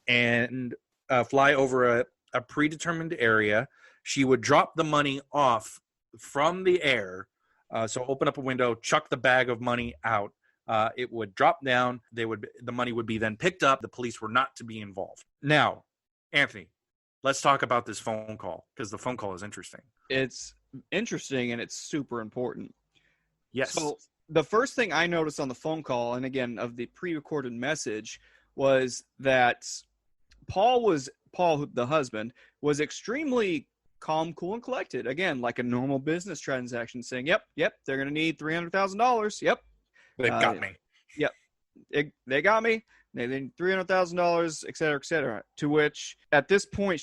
and fly over a predetermined area. She would drop the money off from the air. So open up a window, chuck the bag of money out. It would drop down. The money would be then picked up. The police were not to be involved. Now, Anthony, let's talk about this phone call, because the phone call is interesting.
It's interesting and it's super important.
Yes.
So the first thing I noticed on the phone call, and again, of the pre-recorded message, was that Paul, the husband, was extremely calm, cool, and collected. Again, like a normal business transaction, saying, yep, they're going to need $300,000. Yep.
They've got me.
Yep. They got me. They need $300,000, et cetera, et cetera. To which, at this point,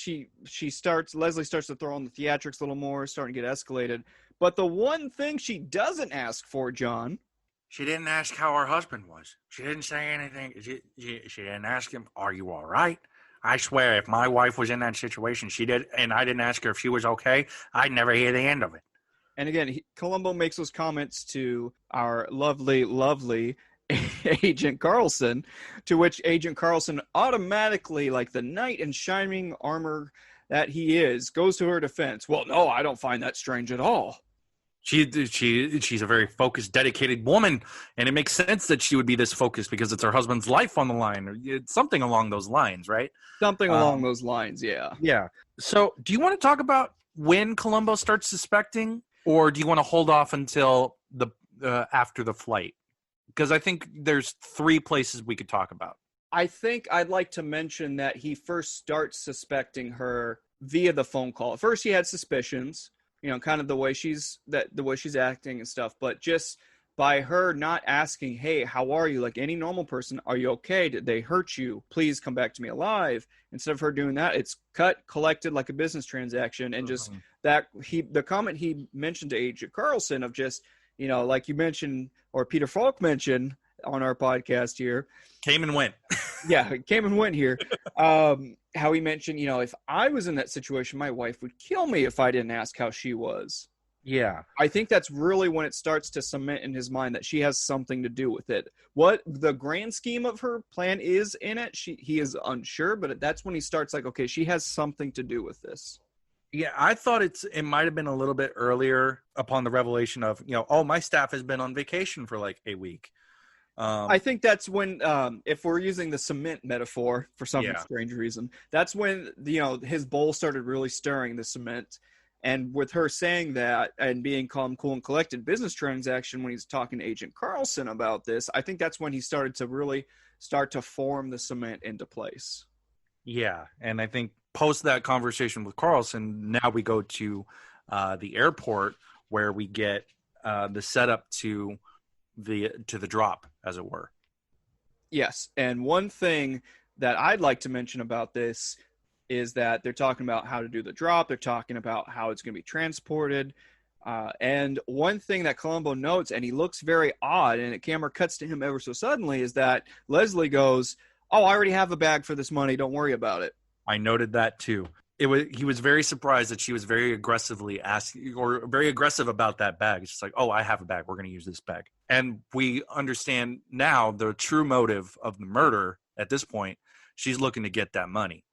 Leslie starts to throw on the theatrics a little more, starting to get escalated. But the one thing she doesn't ask for, John.
She didn't ask how her husband was. She didn't say anything. She didn't ask him, are you all right? I swear, if my wife was in that situation, she did, and I didn't ask her if she was okay, I'd never hear the end of it.
And again, Columbo makes those comments to our lovely Agent Carlson, to which Agent Carlson automatically, like the knight in shining armor that he is, goes to her defense. Well, no, I don't find that strange at all.
She's a very focused, dedicated woman, and it makes sense that she would be this focused because it's her husband's life on the line, or something along those lines, right?
Something along those lines, yeah.
Yeah. So, do you want to talk about when Columbo starts suspecting, or do you want to hold off until the after the flight? Because I think there's 3 places we could talk about.
I think I'd like to mention that he first starts suspecting her via the phone call. At first, he had suspicions, kind of the way she's acting and stuff, but just by her not asking, hey, how are you? Like any normal person, are you okay? Did they hurt you? Please come back to me alive. Instead of her doing that, it's collected like a business transaction. And just the comment he mentioned to Agent Carlson of just, like you mentioned, or Peter Falk mentioned on our podcast here.
Came and went.
Yeah, it came and went here. How he mentioned, if I was in that situation, my wife would kill me if I didn't ask how she was.
Yeah.
I think that's really when it starts to cement in his mind that she has something to do with it. What the grand scheme of her plan is in it, he is unsure, but that's when he starts like, okay, she has something to do with this.
Yeah, I thought it might have been a little bit earlier upon the revelation of, my staff has been on vacation for like a week.
I think that's when, if we're using the cement metaphor for some strange reason, that's when, his bowl started really stirring the cement. And with her saying that and being calm, cool, and collected business transaction when he's talking to Agent Carlson about this, I think that's when he started to really start to form the cement into place.
Yeah, and I think post that conversation with Carlson, now we go to the airport where we get the setup to the drop, as it were.
Yes, and one thing that I'd like to mention about this is that they're talking about how to do the drop. They're talking about how it's going to be transported. And one thing that Columbo notes, and he looks very odd, and the camera cuts to him ever so suddenly, is that Leslie goes, "Oh, I already have a bag for this money. Don't worry about it."
I noted that too. He was very surprised that she was very aggressively asking, or very aggressive about that bag. It's just like, "Oh, I have a bag. We're going to use this bag." And we understand now the true motive of the murder at this point. She's looking to get that money.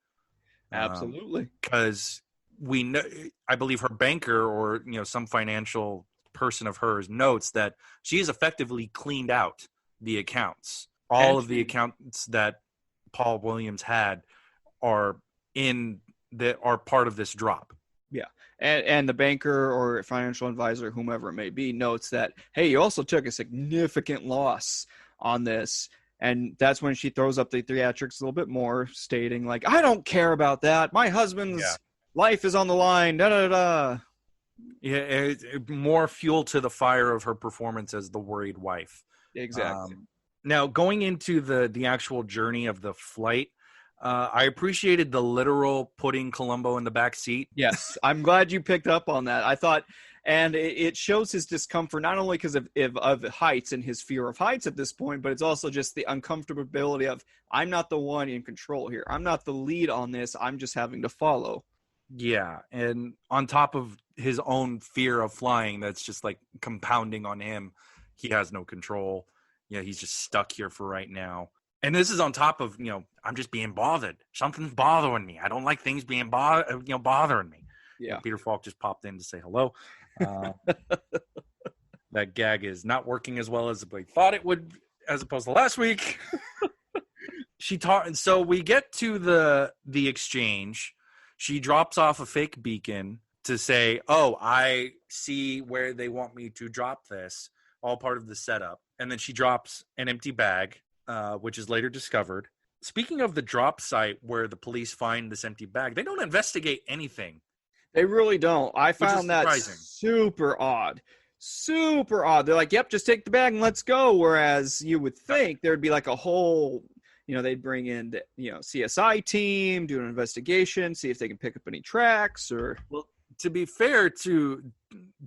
Absolutely.
Because we know, I believe her banker or some financial person of hers notes that she has effectively cleaned out the accounts. All of the accounts that Paul Williams had are part of this drop.
Yeah. And the banker or financial advisor, whomever it may be, notes that, hey, you also took a significant loss on this. And that's when she throws up the theatrics a little bit more, stating like, "I don't care about that. My husband's life is on the line. Da da da."
Yeah, more fuel to the fire of her performance as the worried wife.
Exactly.
Now, going into the actual journey of the flight, I appreciated the literal putting Columbo in the back seat.
Yes, I'm glad you picked up on that. I thought, and it shows his discomfort not only because of heights and his fear of heights at this point, but it's also just the uncomfortability of, I'm not the one in control here. I'm not the lead on this. I'm just having to follow.
Yeah, and on top of his own fear of flying, that's just like compounding on him. He has no control. He's just stuck here for right now. And this is on top of, I'm just being bothered. Something's bothering me. I don't like things being bothering me.
Yeah.
Peter Falk just popped in to say hello. That gag is not working as well as we thought it would, as opposed to last week. So we get to the exchange. She drops off a fake beacon to say, "Oh, I see where they want me to drop this." All part of the setup. And then she drops an empty bag, which is later discovered. Speaking of the drop site where the police find this empty bag, they don't investigate anything.
They really don't. I found that super odd. Super odd. They're like, "Yep, just take the bag and let's go." Whereas you would think there'd be like a whole, they'd bring in the, CSI team, do an investigation, see if they can pick up any tracks or.
Well, to be fair to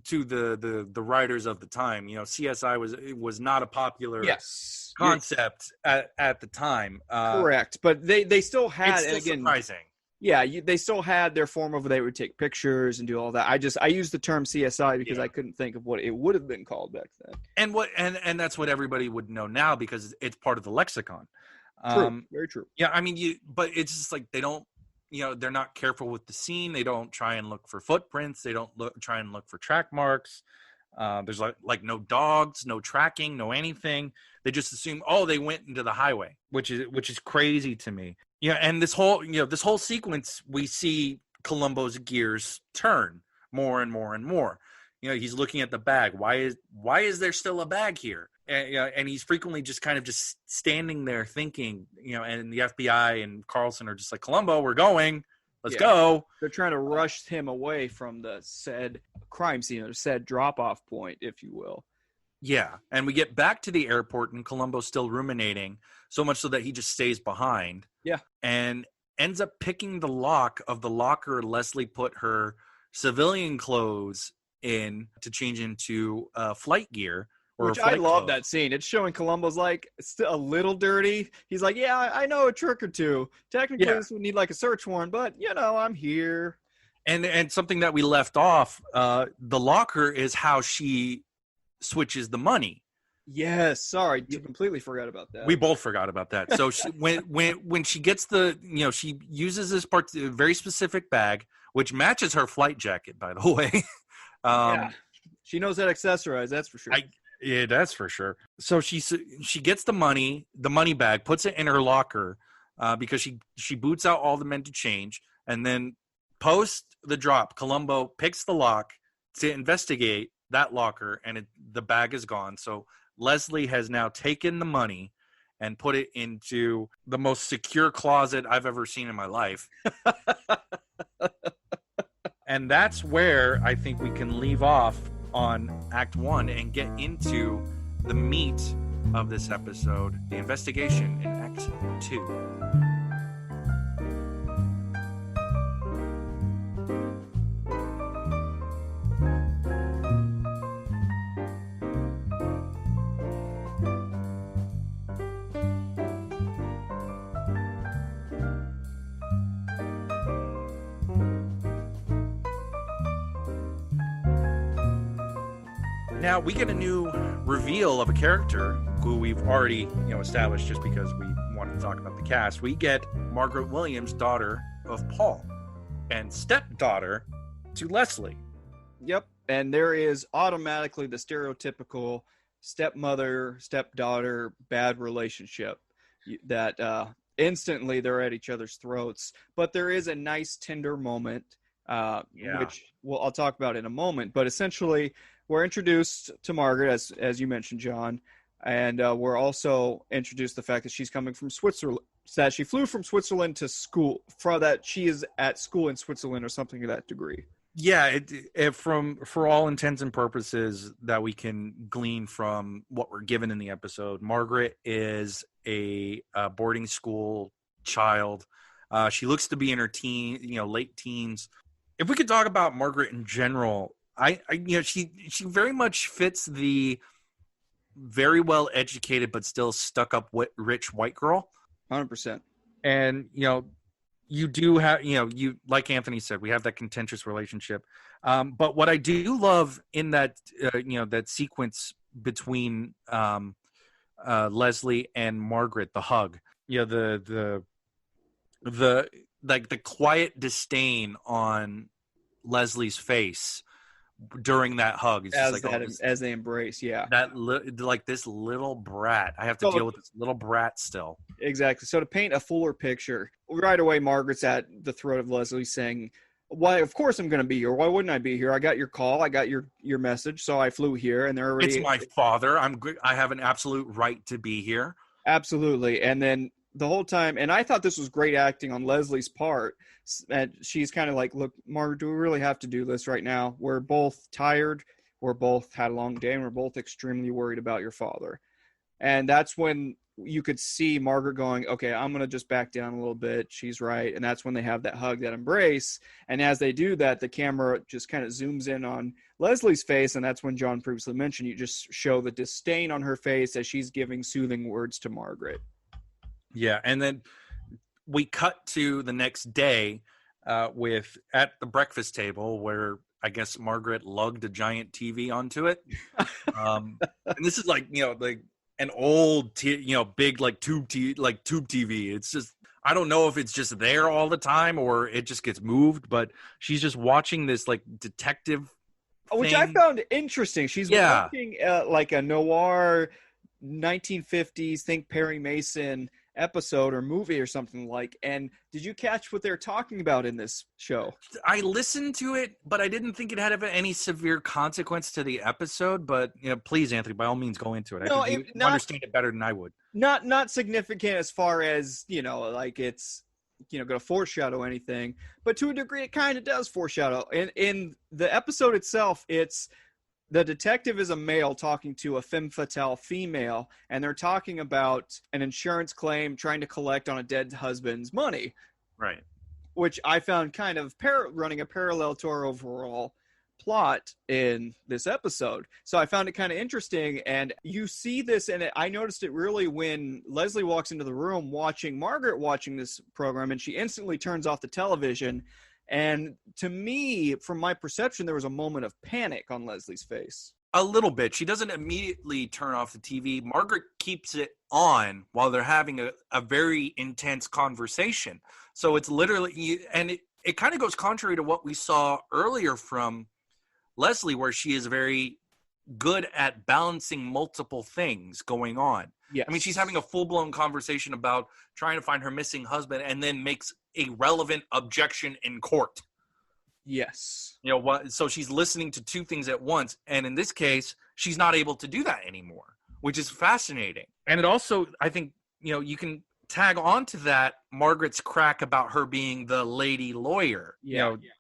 the writers of the time, CSI was not a popular concept at the time.
Correct, but they still had.
It's still surprising.
Yeah, they still had their form of where they would take pictures and do all that. I used the term CSI because I couldn't think of what it would have been called back then.
And that's what everybody would know now because it's part of the lexicon.
True, very true.
Yeah, I mean, but it's just like they don't, they're not careful with the scene. They don't try and look for footprints. They don't try and look for track marks. There's like no dogs, no tracking, no anything. They just assume, oh, they went into the highway, which is crazy to me. Yeah, and this whole sequence, we see Columbo's gears turn more and more and more. He's looking at the bag. Why is there still a bag here? And he's frequently just kind of just standing there thinking, and the FBI and Carlson are just like, Columbo, we're going. Let's go.
They're trying to rush him away from the said crime scene or said drop-off point, if you will.
Yeah, and we get back to the airport, and Columbo's still ruminating, so much so that he just stays behind.
Yeah.
And ends up picking the lock of the locker Leslie put her civilian clothes in to change into flight gear.
Which I love that scene. It's showing Columbo's like still a little dirty. He's like, yeah, I know a trick or two. Technically, this would need like a search warrant, but I'm here.
And something that we left off, the locker is how she switches the money.
Yes, sorry, completely forgot about that.
We both forgot about that. So when she gets she uses this very specific bag, which matches her flight jacket, by the way.
She knows how to accessorize. That's for sure.
Yeah, that's for sure. So she gets the money bag, puts it in her locker because she boots out all the men to change, and then post the drop, Columbo picks the lock to investigate that locker, and the bag is gone. So Leslie has now taken the money and put it into the most secure closet I've ever seen in my life. And that's where I think we can leave off on Act 1 and get into the meat of this episode, the investigation in Act 2. Now we get a new reveal of a character who we've already, established just because we wanted to talk about the cast. We get Margaret Williams, daughter of Paul, and stepdaughter to Leslie.
Yep, and there is automatically the stereotypical stepmother, stepdaughter, bad relationship that instantly they're at each other's throats. But there is a nice tender moment, which I'll talk about in a moment. But essentially, we're introduced to Margaret, as you mentioned, John, and we're also introduced to the fact that she's coming from Switzerland, that she flew from Switzerland to school, that she is at school in Switzerland or something to that degree.
Yeah, for all intents and purposes that we can glean from what we're given in the episode, Margaret is a boarding school child. She looks to be in her late teens. If we could talk about Margaret in general, she very much fits the very well educated but still stuck up rich white girl.
100%.
And you do have you, like Anthony said, we have that contentious relationship. But what I do love in that that sequence between Leslie and Margaret, the hug, the quiet disdain on Leslie's face during that hug, it's
as they embrace,
this little brat. I have to deal with this little brat still.
Exactly. So to paint a fuller picture, right away, Margaret's at the throat of Leslie, saying, "Why? Of course I'm going to be here. Why wouldn't I be here? I got your call. I got your message, so I flew here." And they're already.
It's my father. I have an absolute right to be here.
Absolutely. And then the whole time, and I thought this was great acting on Leslie's part. And she's kind of like, "Look, Margaret, do we really have to do this right now? We're both tired. We're both had a long day, and we're both extremely worried about your father." And that's when you could see Margaret going, "Okay, I'm going to just back down a little bit. She's right." And that's when they have that hug, that embrace. And as they do that, the camera just kind of zooms in on Leslie's face. And that's when John previously mentioned, you just show the disdain on her face as she's giving soothing words to Margaret.
Yeah. And then we cut to the next day with at the breakfast table where I guess Margaret lugged a giant TV onto it. And this is like, like an old, big tube TV. It's just, I don't know if it's just there all the time or it just gets moved, but she's just watching this like detective
which
thing.
I found interesting. She's watching like a noir 1950s, think Perry Mason episode or movie or something like. And did you catch what they're talking about in this show?
I listened to it, but I didn't think it had any severe consequence to the episode. But please, Anthony, by all means, go into it. I think you understand it better than I would.
Not significant as far as like it's going to foreshadow anything, but to a degree, it kind of does foreshadow. In the episode itself, it's the detective is a male talking to a femme fatale female, and they're talking about an insurance claim trying to collect on a dead husband's money.
Right.
Which I found kind of running a parallel to our overall plot in this episode. So I found it kind of interesting, and you see this, and I noticed it really when Leslie walks into the room watching Margaret watching this program, and she instantly turns off the television. And to me, from my perception, there was a moment of panic on Leslie's face.
A little bit. She doesn't immediately turn off the TV. Margaret keeps it on while they're having a very intense conversation. So it's literally, and it kind of goes contrary to what we saw earlier from Leslie, where she is very good at balancing multiple things going on.
Yes.
I mean, she's having a full-blown conversation about trying to find her missing husband and then makes a relevant objection in court.
Yes.
So she's listening to two things at once. And in this case, she's not able to do that anymore, which is fascinating. And it also, I think, you can tag on to that Margaret's crack about her being the lady lawyer,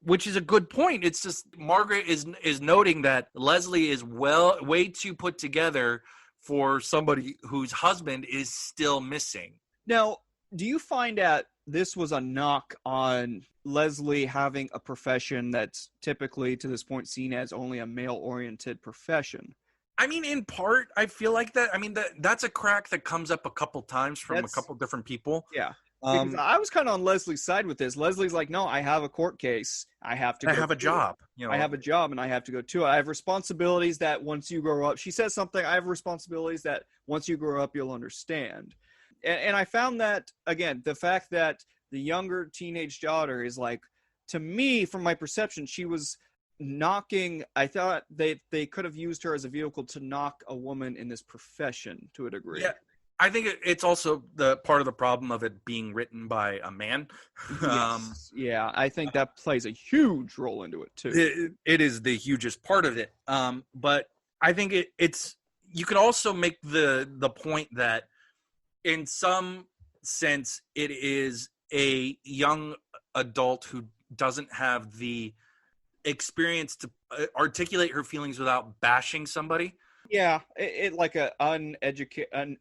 which is a good point. It's just Margaret is noting that Leslie is way too put together for somebody whose husband is still missing.
Now, do you find that this was a knock on Leslie having a profession that's typically to this point seen as only a male-oriented profession?
I mean, in part, I feel like that. I mean, that's a crack that comes up a couple times from a couple different people.
Yeah. Because I was kind of on Leslie's side with this. Leslie's like, no, I have a court case. I have to go.
I have a job.
I have a job and I have to go to it. I have responsibilities that once you grow up, she says something, I have responsibilities that once you grow up, you'll understand. And I found that, again, the fact that the younger teenage daughter is like, to me, from my perception, she was knocking. I thought they could have used her as a vehicle to knock a woman in this profession to a degree.
Yeah. I think it's also the part of the problem of it being written by a man.
Yes. Yeah, I think that plays a huge role into it too.
It is the hugest part of it. But I think it's you can also make the point that in some sense it is a young adult who doesn't have the experience to articulate her feelings without bashing somebody.
Yeah, it like an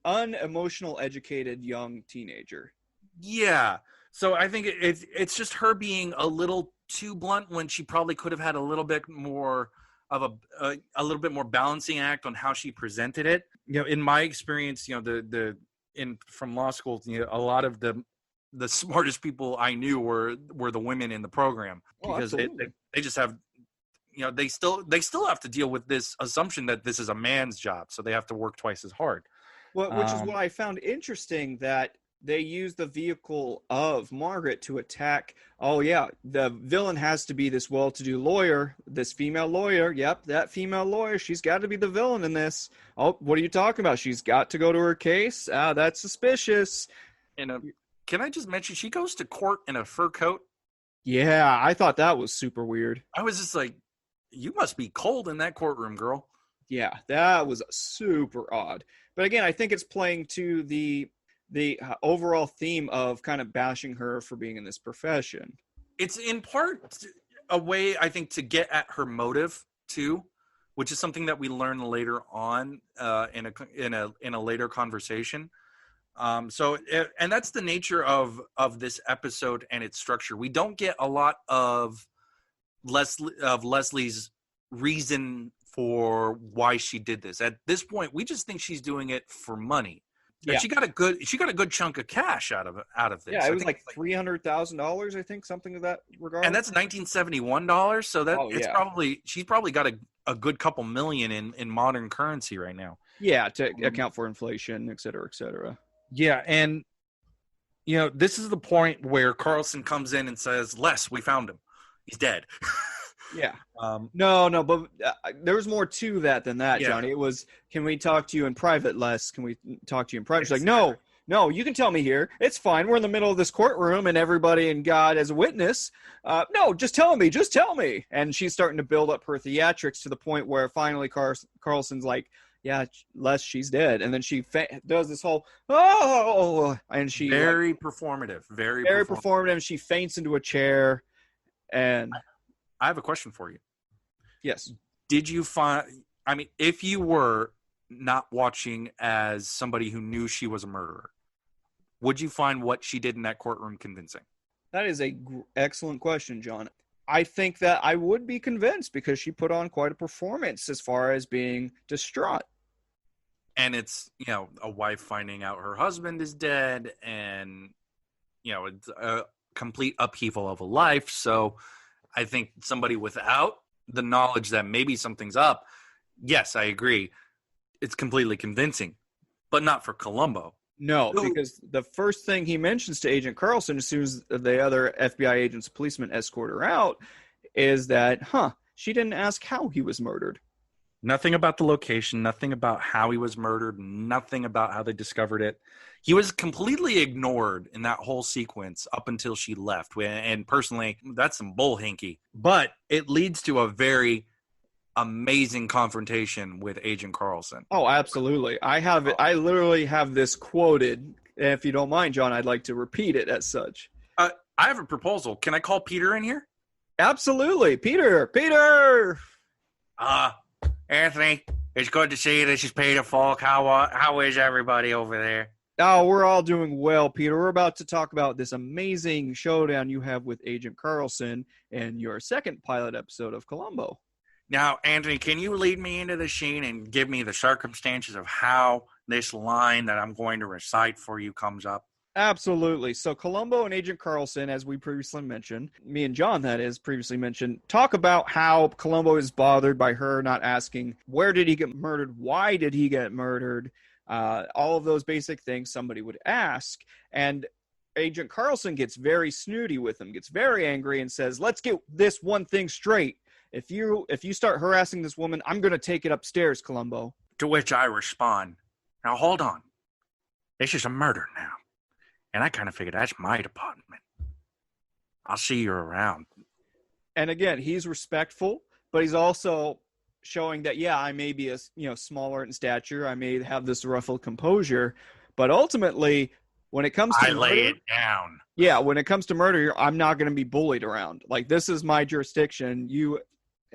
unemotional educated young teenager.
Yeah, so I think it's just her being a little too blunt when she probably could have had a little bit more of a little bit more balancing act on how she presented it. In my experience, from law school, a lot of the smartest people I knew were the women in the program because they just have. They still have to deal with this assumption that this is a man's job, so they have to work twice as hard.
Well, which is what I found interesting, that they use the vehicle of Margaret to attack. Oh yeah, the villain has to be this well-to-do lawyer, this female lawyer. Yep, that female lawyer. She's got to be the villain in this. Oh, what are you talking about? She's got to go to her case. That's suspicious.
And can I just mention she goes to court in a fur coat?
Yeah, I thought that was super weird.
I was just like, you must be cold in that courtroom, girl.
Yeah, that was super odd. But again, I think it's playing to the overall theme of kind of bashing her for being in this profession.
It's in part a way, I think, to get at her motive too, which is something that we learn later on in a later conversation. And that's the nature of this episode and its structure. We don't get a lot of Leslie's reason for why she did this. At this point, we just think she's doing it for money. And she got a good chunk of cash out of this.
Yeah, it was like $300,000, I think, something of that regard.
And that's $1971, so that she's probably got a good couple million in modern currency right now.
Yeah, to account for inflation, et cetera, et cetera.
Yeah, and this is the point where Carlson comes in and says, "Les, we found him. He's dead."
Yeah. No, but there was more to that than that,
Yeah.
Johnny. It was, can we talk to you in private, Les? Can we talk to you in private? She's like, no, you can tell me here. It's fine. We're in the middle of this courtroom and everybody and God as a witness. No, just tell me. And she's starting to build up her theatrics to the point where finally Carlson's like, yeah, Les, she's dead. And then she does this whole, and she
very performative, very
performative. She faints into a chair. And
I have a question for you.
Yes.
Did you find, if you were not watching as somebody who knew she was a murderer, would you find what she did in that courtroom convincing?
That is a excellent question, John. I think that I would be convinced because she put on quite a performance as far as being distraught.
And it's, a wife finding out her husband is dead and, it's a complete upheaval of a life. So I think somebody without the knowledge that maybe something's up, yes, I agree. It's completely convincing, but not for Columbo.
No, because the first thing he mentions to Agent Carlson as soon as the other FBI agents, policemen escort her out is that, she didn't ask how he was murdered.
Nothing about the location, nothing about how he was murdered, nothing about how they discovered it. He was completely ignored in that whole sequence up until she left. And personally, that's some bull hinky. But it leads to a very amazing confrontation with Agent Carlson.
Oh, absolutely. I have it. I literally have this quoted. If you don't mind, John, I'd like to repeat it as such.
I have a proposal. Can I call Peter in here?
Absolutely. Peter!
Anthony, it's good to see you. This is Peter Falk. How is everybody over there?
Oh, we're all doing well, Peter. We're about to talk about this amazing showdown you have with Agent Carlson in your second pilot episode of Columbo.
Now, Anthony, can you lead me into the scene and give me the circumstances of how this line that I'm going to recite for you comes up?
Absolutely. So Columbo and Agent Carlson, as we previously mentioned, me and John, that is, previously mentioned, talk about how Columbo is bothered by her not asking, where did he get murdered? Why did he get murdered? All of those basic things somebody would ask. And Agent Carlson gets very snooty with him, gets very angry and says, let's get this one thing straight. If you start harassing this woman, I'm going to take it upstairs, Columbo.
To which I respond, now hold on. This is a murder now. And I kind of figured that's my department. I'll see you around.
And again, he's respectful, but he's also showing that, I may be smaller in stature. I may have this ruffled composure, but ultimately, when it comes to
lay it down.
Yeah, when it comes to murder, I'm not going to be bullied around. Like, this is my jurisdiction. You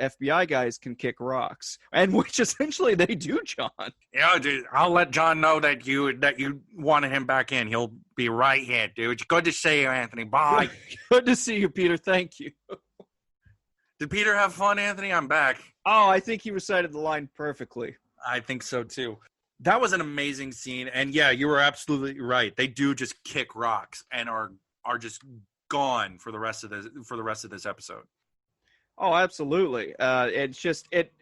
FBI guys can kick rocks, and which essentially they do, John.
Yeah, dude, I'll let John know that you wanted him back in. He'll be right here, dude. It's good to see you, Anthony. Bye.
Good to see you, Peter. Thank you.
Did Peter have fun, Anthony? I'm back.
Oh, I think he recited the line perfectly.
I think so too. That was an amazing scene, and yeah, you were absolutely right. They do just kick rocks and are just gone for the rest of this episode.
Oh, absolutely. It's just it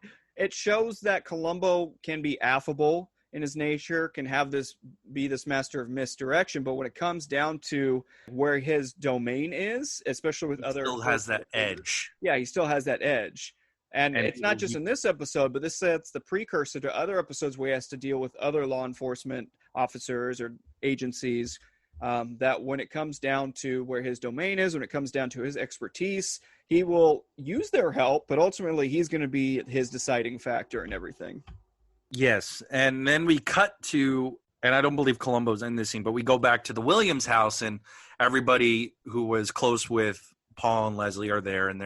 shows that Columbo can be affable in his nature, can have be this master of misdirection, but when it comes down to where his domain is, especially with other,
still has that edge.
Yeah, he still has that edge. And it's not just in this episode, but this sets the precursor to other episodes where he has to deal with other law enforcement officers or agencies, that when it comes down to where his domain is, when it comes down to his expertise, he will use their help, but ultimately he's going to be his deciding factor in everything.
Yes, and then we cut to, and I don't believe Columbo's in this scene, but we go back to the Williams house, and everybody who was close with Paul and Leslie are there, and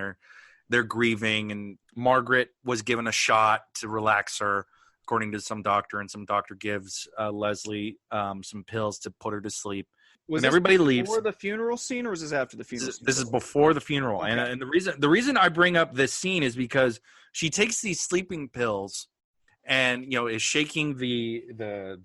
they're grieving, and Margaret was given a shot to relax her, according to some doctor, and some doctor gives Leslie some pills to put her to sleep.
Was
everybody leaves
before the funeral scene, or was this after the funeral?
This is before the funeral, okay. And the reason I bring up this scene is because she takes these sleeping pills, and is shaking the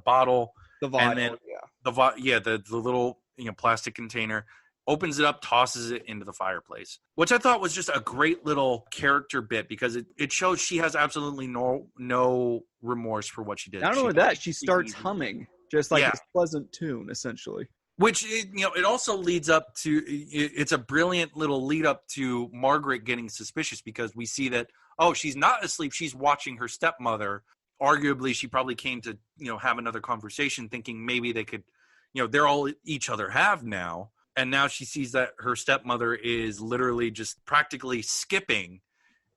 bottle,
The vial,
and then the little plastic container, opens it up, tosses it into the fireplace, which I thought was just a great little character bit because it shows she has absolutely no remorse for what she did.
Not only that, she starts humming just like this pleasant tune, essentially.
Which, it also leads up to, it's a brilliant little lead up to Margaret getting suspicious because we see that, she's not asleep. She's watching her stepmother. Arguably, she probably came to, have another conversation thinking maybe they could, they're all each other have now. And now she sees that her stepmother is literally just practically skipping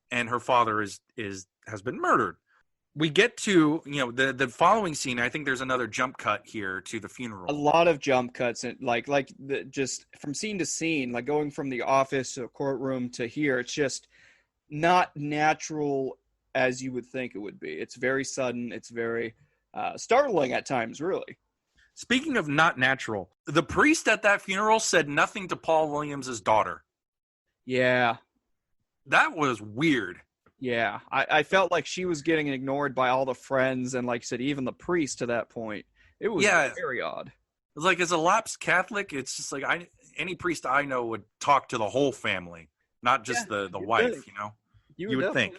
and her father has been murdered. We get to, the following scene. I think there's another jump cut here to the funeral.
A lot of jump cuts, and just from scene to scene, like going from the office to a courtroom to here. It's just not natural as you would think it would be. It's very sudden. It's very startling at times, really.
Speaking of not natural, the priest at that funeral said nothing to Paul Williams' daughter.
Yeah.
That was weird.
Yeah, I felt like she was getting ignored by all the friends and, like you said, even the priest to that point. It was very odd.
It's like, as a lapsed Catholic, it's just like any priest I know would talk to the whole family, not just the wife, You would think.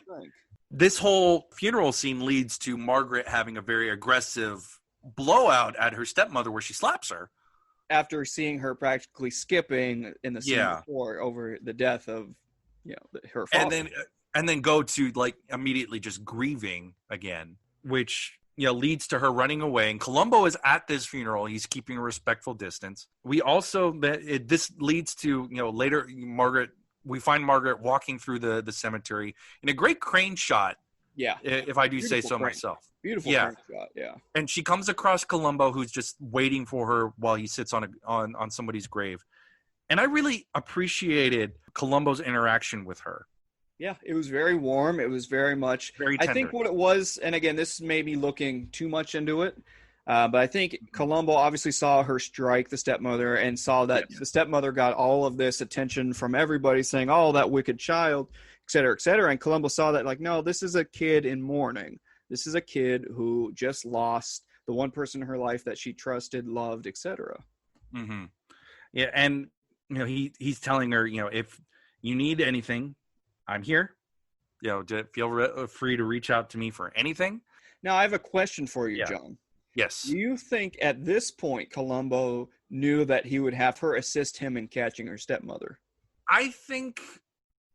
This whole funeral scene leads to Margaret having a very aggressive blowout at her stepmother where she slaps her.
After seeing her practically skipping in the scene before over the death of her father.
And then go to immediately just grieving again, which leads to her running away. And Columbo is at this funeral. He's keeping a respectful distance. We also this leads to later we find Margaret walking through the cemetery in a great crane shot.
Yeah,
if I do say so myself.
Beautiful crane shot. Yeah,
and she comes across Columbo, who's just waiting for her while he sits on somebody's grave. And I really appreciated Columbo's interaction with her.
Yeah, it was very warm. It was very much
very tender.
I think what it was, and again, this may be looking too much into it, but I think Columbo obviously saw her strike the stepmother and saw that the stepmother got all of this attention from everybody saying, "Oh, that wicked child," et cetera, et cetera. And Columbo saw that like, no, this is a kid in mourning. This is a kid who just lost the one person in her life that she trusted, loved, et cetera.
Mm-hmm. Yeah, and he's telling her, if you need anything, I'm here. Feel free to reach out to me for anything.
Now, I have a question for you, John.
Yes.
Do you think at this point Columbo knew that he would have her assist him in catching her stepmother?
I think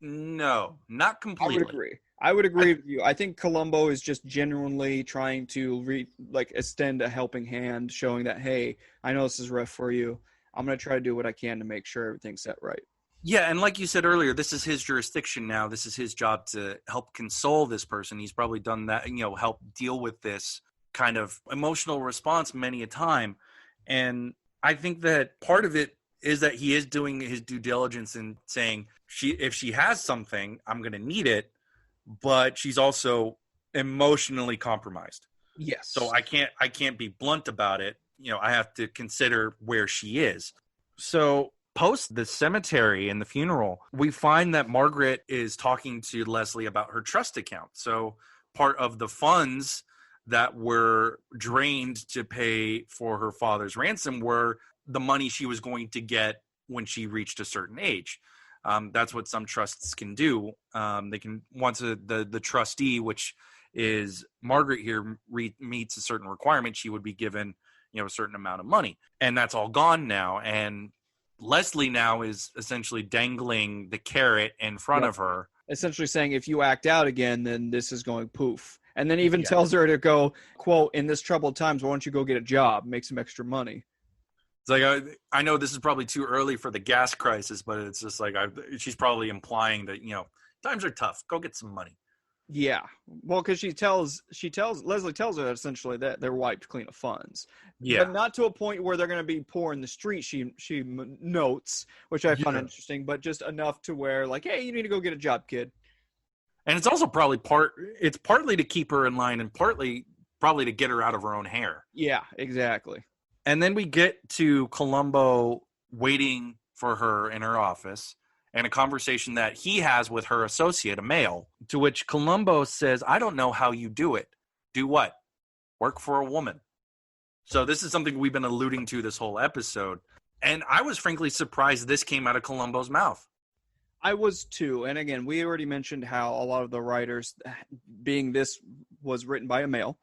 no, not completely.
I would agree with you. I think Columbo is just genuinely trying to extend a helping hand, showing that, hey, I know this is rough for you. I'm going to try to do what I can to make sure everything's set right.
Yeah, and like you said earlier, this is his jurisdiction now. This is his job to help console this person. He's probably done that, help deal with this kind of emotional response many a time. And I think that part of it is that he is doing his due diligence and saying, if she has something, I'm going to need it, but she's also emotionally compromised.
Yes.
So I can't be blunt about it. I have to consider where she is. So post the cemetery and the funeral, we find that Margaret is talking to Leslie about her trust account. So part of the funds that were drained to pay for her father's ransom were the money she was going to get when she reached a certain age. That's what some trusts can do. They can, once the trustee, which is Margaret here, meets a certain requirement, she would be given a certain amount of money. And that's all gone now. And Leslie now is essentially dangling the carrot in front of her.
Essentially saying, if you act out again, then this is going poof. And then even tells her to go, quote, in this troubled times, why don't you go get a job, make some extra money?
It's like, I know this is probably too early for the gas crisis, but it's just like, she's probably implying that, times are tough. Go get some money.
Yeah. Well, because Leslie tells her that essentially that they're wiped clean of funds.
Yeah.
But not to a point where they're going to be poor in the street, she notes, which I found interesting, but just enough to where, like, hey, you need to go get a job, kid.
And it's also probably partly to keep her in line and partly probably to get her out of her own hair.
Yeah, exactly.
And then we get to Columbo waiting for her in her office and a conversation that he has with her associate, a male, to which Columbo says, I don't know how you do it. Do what? Work for a woman. So this is something we've been alluding to this whole episode. And I was frankly surprised this came out of Columbo's mouth.
I was too. And again, we already mentioned how a lot of the writers, being this was written by a male,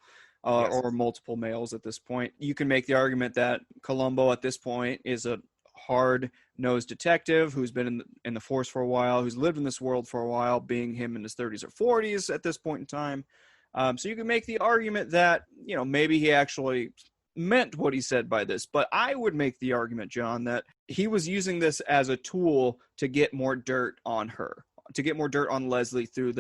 yes, or multiple males at this point, you can make the argument that Columbo at this point is a hard-nosed detective who's been in the force for a while, who's lived in this world for a while, being him in his 30s or 40s at this point in time. So you can make the argument that, maybe he actually meant what he said by this. But I would make the argument, John, that he was using this as a tool to get more dirt on her, to get more dirt on Leslie through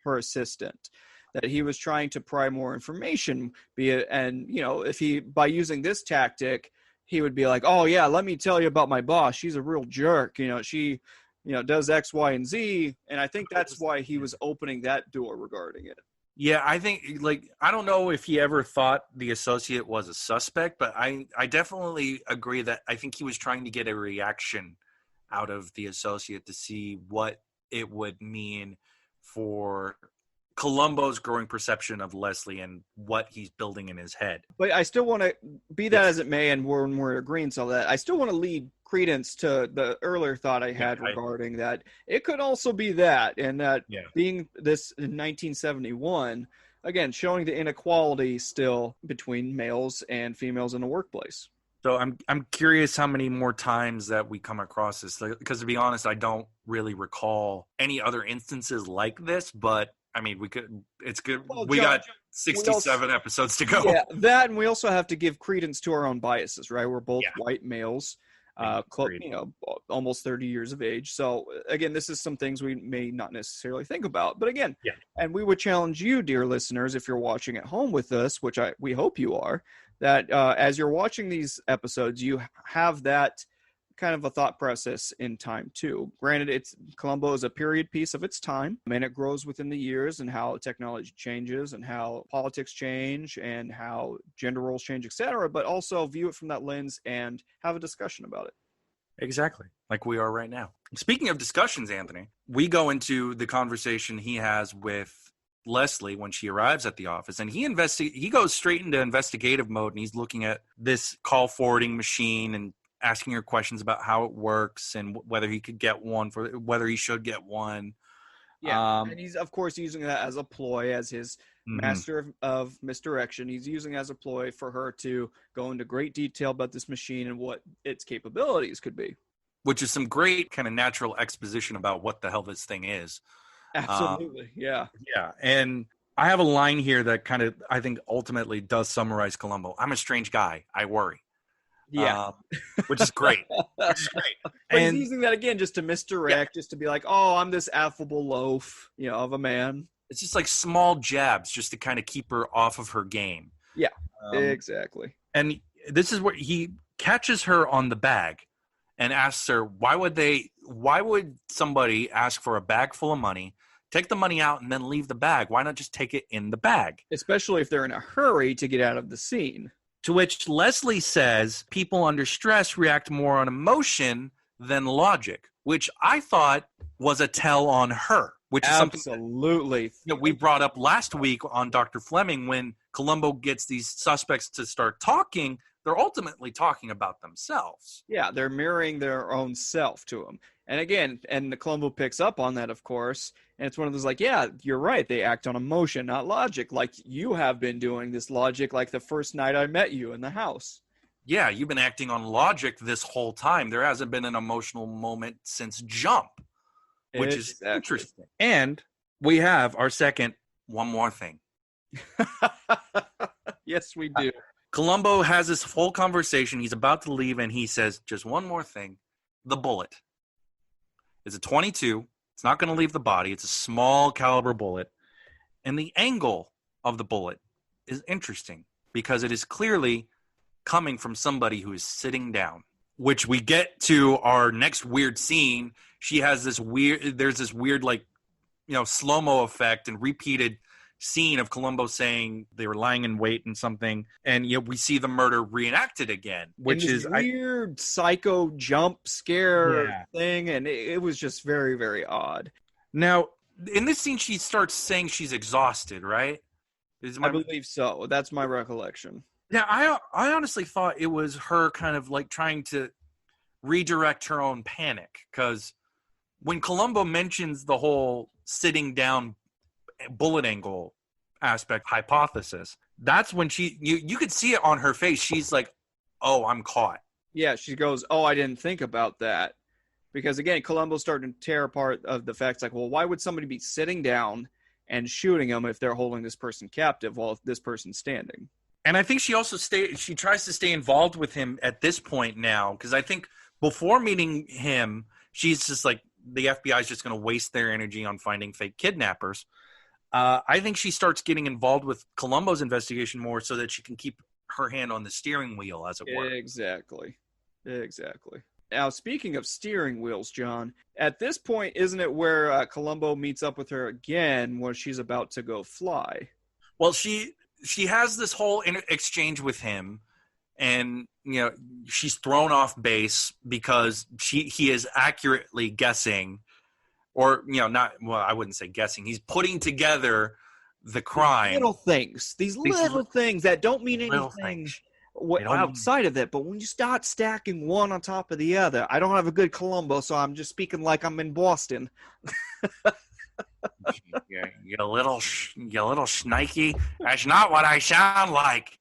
her assistant. That he was trying to pry more information, if he, by using this tactic, he would be like, oh yeah, let me tell you about my boss. She's a real jerk. She, does X, Y, and Z. And I think that's why he was opening that door regarding it.
Yeah, I think, I don't know if he ever thought the associate was a suspect, but I definitely agree that I think he was trying to get a reaction out of the associate to see what it would mean for Columbo's growing perception of Leslie and what he's building in his head.
But I still want to, be that as it may, and when we're agreeing to all that, I still want to lead credence to the earlier thought I had regarding that. It could also be that, and that being this in 1971, again, showing the inequality still between males and females in the workplace.
So I'm curious how many more times that we come across this, because to be honest, I don't really recall any other instances like this, but I mean, it's good. Well, we got 67 episodes to go.
Yeah, that, and we also have to give credence to our own biases, right? We're both white males, almost 30 years of age. So again, this is some things we may not necessarily think about, but again, and we would challenge you, dear listeners, if you're watching at home with us, which we hope you are, that as you're watching these episodes, you have that kind of a thought process in time too. Granted, Columbo is a period piece of its time, and it grows within the years, and how technology changes and how politics change and how gender roles change, etc. But also view it from that lens and have a discussion about it.
Exactly, like we are right now. Speaking of discussions, Anthony, we go into the conversation he has with Leslie when she arrives at the office, and he goes straight into investigative mode, and he's looking at this call forwarding machine and asking her questions about how it works and whether he could get one, whether he should get one.
Yeah, and he's, of course, using that as a ploy, as his master of misdirection. He's using it as a ploy for her to go into great detail about this machine and what its capabilities could be.
Which is some great kind of natural exposition about what the hell this thing is.
Absolutely, yeah.
Yeah, and I have a line here that kind of, I think, ultimately does summarize Columbo. I'm a strange guy. I worry.
Yeah,
which is great.
But and he's using that again just to misdirect, just to be like, "Oh, I'm this affable loaf, of a man."
It's just like small jabs, just to kind of keep her off of her game.
Yeah, exactly.
And this is where he catches her on the bag, and asks her, "Why would somebody ask for a bag full of money, take the money out, and then leave the bag? Why not just take it in the bag?
Especially if they're in a hurry to get out of the scene."
To which Leslie says, people under stress react more on emotion than logic, which I thought was a tell on her, which is
absolutely
something we brought up last week on Dr. Fleming. When Columbo gets these suspects to start talking, they're ultimately talking about themselves.
Yeah, they're mirroring their own self to them. And again, and the Columbo picks up on that, of course, and it's one of those like, yeah, you're right. They act on emotion, not logic, like you have been doing this logic like the first night I met you in the house.
Yeah, you've been acting on logic this whole time. There hasn't been an emotional moment since Jump, which is interesting. And we have our second one more thing.
Yes, we do.
Columbo has this whole conversation. He's about to leave, and he says, just one more thing. The bullet. It's a .22. It's not going to leave the body. It's a small caliber bullet. And the angle of the bullet is interesting because it is clearly coming from somebody who is sitting down, which we get to our next weird scene. There's this weird, slow-mo effect and repeated scene of Columbo saying they were lying in wait and something, and we see the murder reenacted again, which is
weird psycho jump scare thing, and it was just very, very odd.
Now, in this scene, she starts saying she's exhausted, right?
I believe so. That's my recollection.
Yeah, I honestly thought it was her kind of like trying to redirect her own panic, because when Columbo mentions the whole sitting down bullet angle aspect hypothesis, that's when you could see it on her face. She's like, "Oh, I'm caught."
Yeah, she goes, "Oh, I didn't think about that." Because again, Columbo's starting to tear apart of the facts like, well, why would somebody be sitting down and shooting him if they're holding this person captive while this person's standing?
And I think she also she tries to stay involved with him at this point now, because I think before meeting him, she's just like, the FBI is just going to waste their energy on finding fake kidnappers. I think she starts getting involved with Columbo's investigation more so that she can keep her hand on the steering wheel, as it were.
Exactly. Now, speaking of steering wheels, John, at this point, isn't it where Columbo meets up with her again where she's about to go fly?
Well, she has this whole exchange with him, and she's thrown off base because he is accurately guessing, or I wouldn't say guessing. He's putting together the crime.
These little things that don't mean anything outside of it, but when you start stacking one on top of the other, I don't have a good Columbo, so I'm just speaking like I'm in Boston.
You little shnikey. That's not what I sound like.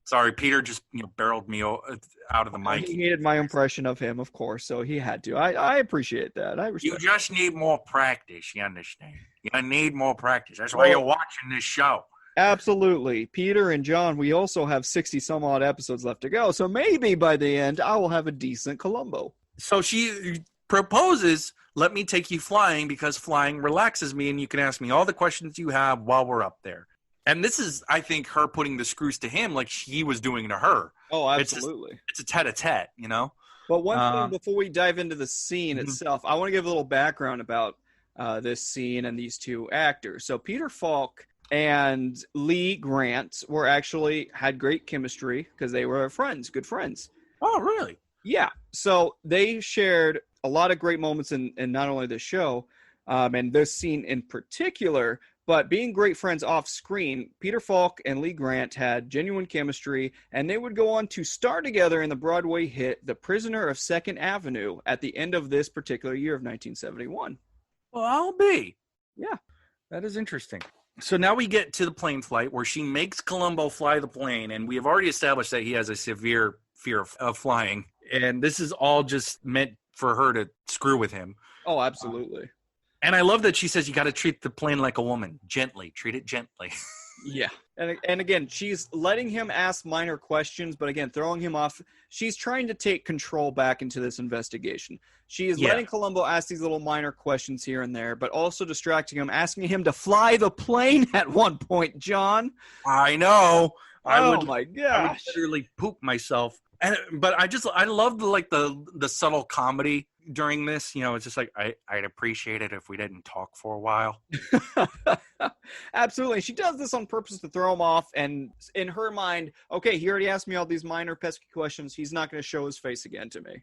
Sorry, Peter just barreled me out of the mic.
He needed my impression of him, of course, so he had to. I appreciate that.
You just need more practice, you understand? You need more practice. That's why you're watching this show.
Absolutely. Peter and John, we also have 60-some-odd episodes left to go, so maybe by the end, I will have a decent Columbo.
So she proposes, let me take you flying because flying relaxes me and you can ask me all the questions you have while we're up there. And this is, I think, her putting the screws to him like he was doing to her.
Oh, absolutely.
It's a tete-a-tete,
But one thing before we dive into the scene itself, I want to give a little background about this scene and these two actors. So Peter Falk and Lee Grant had great chemistry because they were good friends.
Oh, really?
Yeah. So they shared a lot of great moments in not only the show and this scene in particular, but being great friends off screen. Peter Falk and Lee Grant had genuine chemistry, and they would go on to star together in the Broadway hit The Prisoner of Second Avenue at the end of this particular year of 1971.
Well, I'll be.
Yeah.
That is interesting. So now we get to the plane flight where she makes Columbo fly the plane, and we have already established that he has a severe fear of flying, and this is all just meant for her to screw with him.
Oh, absolutely.
And I love that she says you got to treat the plane like a woman. Gently. Treat it gently.
Yeah. And again, she's letting him ask minor questions, but again, throwing him off. She's trying to take control back into this investigation. She is letting Columbo ask these little minor questions here and there, but also distracting him, asking him to fly the plane at one point, John.
I know.
My gosh.
I would literally poop myself. But I love the subtle comedy during this. It's just like I'd appreciate it if we didn't talk for a while.
Absolutely. She does this on purpose to throw him off, and in her mind, okay, he already asked me all these minor pesky questions. He's not going to show his face again to me.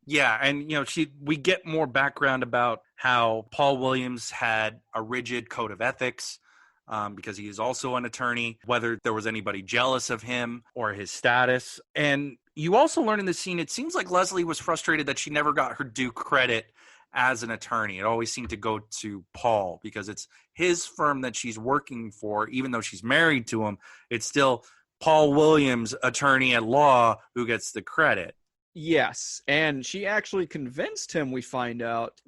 Yeah, and we get more background about how Paul Williams had a rigid code of ethics. Because he is also an attorney, whether there was anybody jealous of him or his status. And you also learn in the scene, it seems like Leslie was frustrated that she never got her due credit as an attorney. It always seemed to go to Paul because it's his firm that she's working for. Even though she's married to him, it's still Paul Williams, attorney at law, who gets the credit.
Yes, and she actually convinced him, we find out,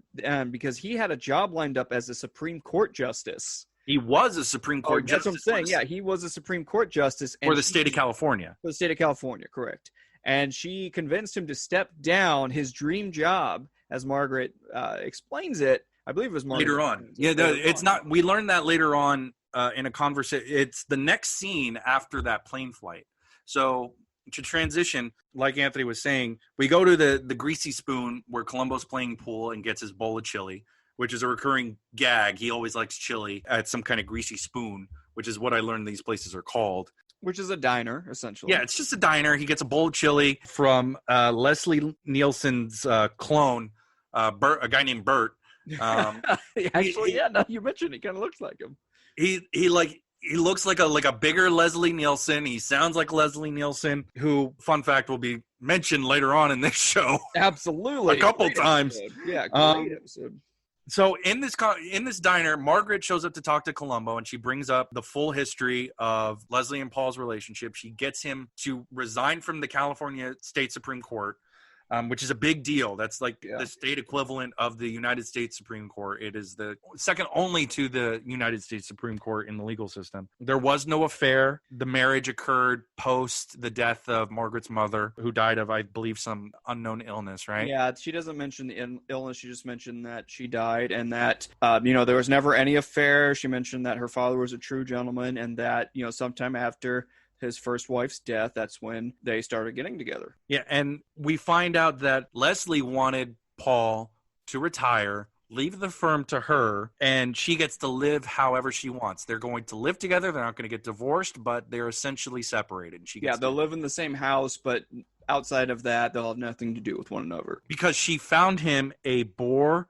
because he had a job lined up as a Supreme Court justice.
He was a Supreme Court justice.
That's what I'm saying. Yeah, he was a Supreme Court justice.
For the state of California.
For the state of California, correct. And she convinced him to step down his dream job, as Margaret explains it. I believe it was Margaret.
Later on. Yeah, it's not. We learned that later on in a conversation. It's the next scene after that plane flight. So to transition, like Anthony was saying, we go to the Greasy Spoon where Columbo's playing pool and gets his bowl of chili, which is a recurring gag. He always likes chili at some kind of greasy spoon, which is what I learned these places are called.
Which is a diner, essentially.
Yeah, it's just a diner. He gets a bowl of chili from Leslie Nielsen's clone, Bert, a guy named Bert.
Actually, now you mentioned he kind of looks like him.
He He looks like a bigger Leslie Nielsen. He sounds like Leslie Nielsen, who, fun fact, will be mentioned later on in this show.
Absolutely.
A couple times.
Episode. Yeah, great episode.
So in this diner, Margaret shows up to talk to Columbo, and she brings up the full history of Leslie and Paul's relationship. She gets him to resign from the California State Supreme Court, which is a big deal. That's like the state equivalent of the United States Supreme Court. It is the second only to the United States Supreme Court in the legal system. There was no affair. The marriage occurred post the death of Margaret's mother, who died of, I believe, some unknown illness, right?
Yeah, she doesn't mention the illness. She just mentioned that she died and that, there was never any affair. She mentioned that her father was a true gentleman and that, sometime after his first wife's death, that's when they started getting together.
Yeah, and we find out that Leslie wanted Paul to retire, leave the firm to her, and she gets to live however she wants. They're going to live together. They're not going to get divorced, but they're essentially separated.
They'll live in the same house, but outside of that, they'll have nothing to do with one another.
Because she found him a bore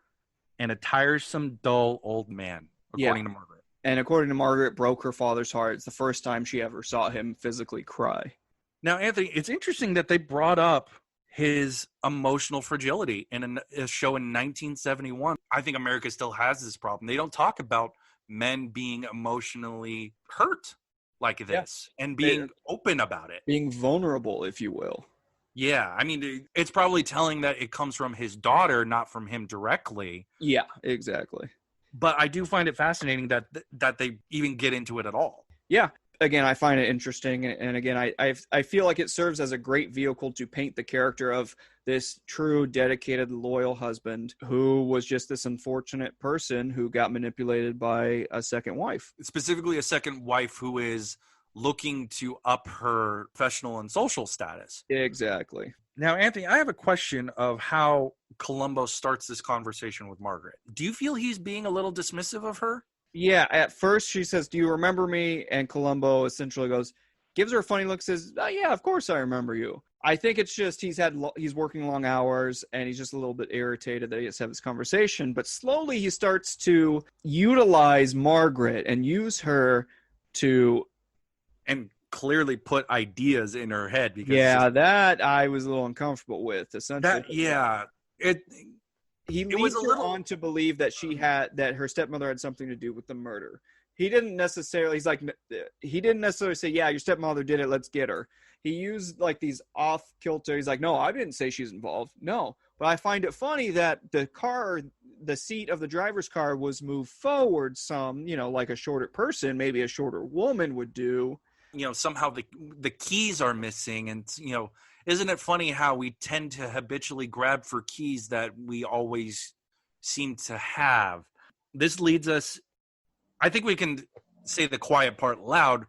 and a tiresome, dull old man, according to Margaret.
And according to Margaret, broke her father's heart. It's the first time she ever saw him physically cry.
Now, Anthony, it's interesting that they brought up his emotional fragility in a show in 1971. I think America still has this problem. They don't talk about men being emotionally hurt like this and being open about it.
Being vulnerable, if you will.
Yeah, I mean, it's probably telling that it comes from his daughter, not from him directly.
Yeah, exactly.
But I do find it fascinating that they even get into it at all.
Yeah. Again, I find it interesting. And again, I feel like it serves as a great vehicle to paint the character of this true, dedicated, loyal husband who was just this unfortunate person who got manipulated by a second wife.
Specifically, a second wife who is looking to up her professional and social status.
Exactly.
Now, Anthony, I have a question of how Columbo starts this conversation with Margaret. Do you feel he's being a little dismissive of her?
Yeah, at first she says, "Do you remember me?" And Columbo essentially gives her a funny look, says, "Oh, yeah, of course I remember you." I think it's just he's working long hours and he's just a little bit irritated that he has to have this conversation. But slowly he starts to utilize Margaret and use her to...
And clearly put ideas in her head. Because
that I was a little uncomfortable with. Essentially, he leads her on to believe that that her stepmother had something to do with the murder. He didn't necessarily say, "Yeah, your stepmother did it. Let's get her." He used like these off kilter. He's like, "No, I didn't say she's involved." No, but I find it funny that the seat of the driver's car was moved forward some, like a shorter person, maybe a shorter woman would do.
Somehow the keys are missing. And, isn't it funny how we tend to habitually grab for keys that we always seem to have? This leads us, I think we can say the quiet part loud.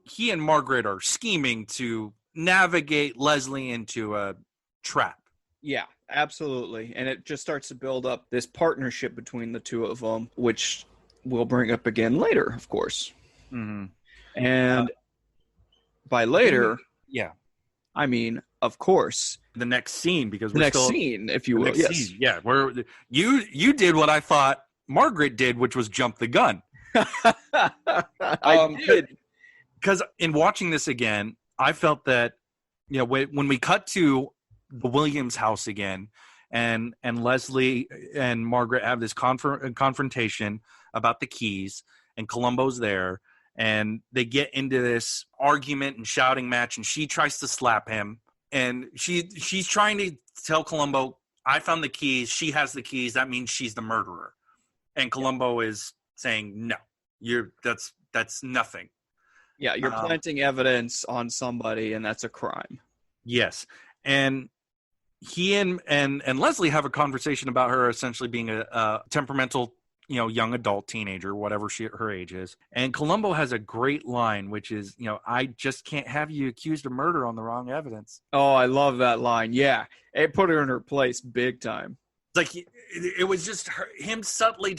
He and Margaret are scheming to navigate Leslie into a trap.
Yeah, absolutely. And it just starts to build up this partnership between the two of them, which we'll bring up again later, of course.
Mm-hmm.
And by later,
I
mean, of course,
the next scene, because
the next scene, if you will. Yes.
Scene, yeah, where you did what I thought Margaret did, which was jump the gun.
I did,
because in watching this again, I felt that when we cut to the Williams house again, and Leslie and Margaret have this confrontation about the keys, and Columbo's there. And they get into this argument and shouting match, and she tries to slap him. And she's trying to tell Columbo, "I found the keys. She has the keys. That means she's the murderer." And Columbo is saying, "No, that's nothing."
Yeah, you're planting evidence on somebody, and that's a crime.
Yes, and he and Leslie have a conversation about her essentially being a temperamental, young adult, teenager, whatever her age is. And Columbo has a great line, which is, "I just can't have you accused of murder on the wrong evidence."
Oh, I love that line. Yeah, it put her in her place big time.
It's like it was just him subtly,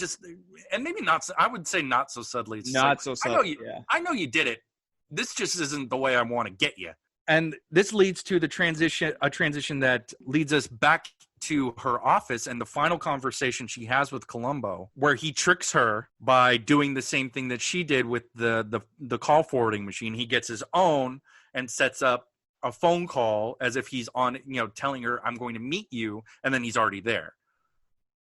and maybe not. I would say not so subtly. It's
not so subtly.
I know you did it. This just isn't the way I want to get you. And this leads to a transition that leads us back to her office, and the final conversation she has with Columbo, where he tricks her by doing the same thing that she did with the call forwarding machine. He gets his own and sets up a phone call as if he's on, telling her, I'm going to meet you, and then he's already there.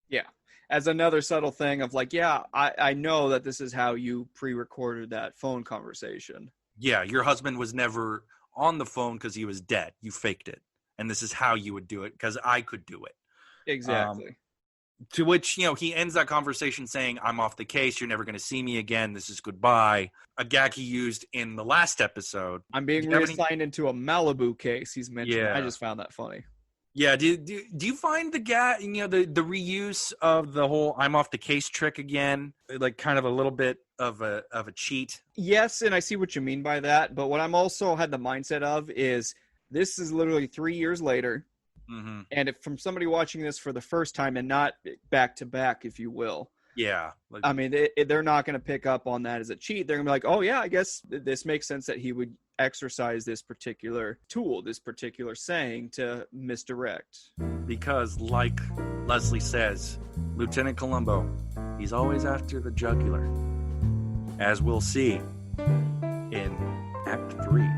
Yeah. As another subtle thing of like, yeah, I know that this is how you pre-recorded that phone conversation.
Yeah, your husband was never on the phone because he was dead. You faked it. And this is how you would do it because I could do it.
Exactly.
To which, he ends that conversation saying, I'm off the case. You're never going to see me again. This is goodbye. A gag he used in the last episode.
I'm being reassigned into a Malibu case, he's mentioned. Yeah. I just found that funny.
Yeah. Do you find the gag, the reuse of the whole I'm off the case trick again, like kind of a little bit of a cheat?
Yes, and I see what you mean by that. But what I'm also had the mindset of is this is literally 3 years later.
Mm-hmm.
And if from somebody watching this for the first time and not back to back, if you will.
Yeah.
I mean, they're not going to pick up on that as a cheat. They're going to be like, oh, yeah, I guess this makes sense that he would exercise this particular tool, this particular saying to misdirect.
Because like Leslie says, Lieutenant Columbo, he's always after the jugular, as we'll see in Act 3.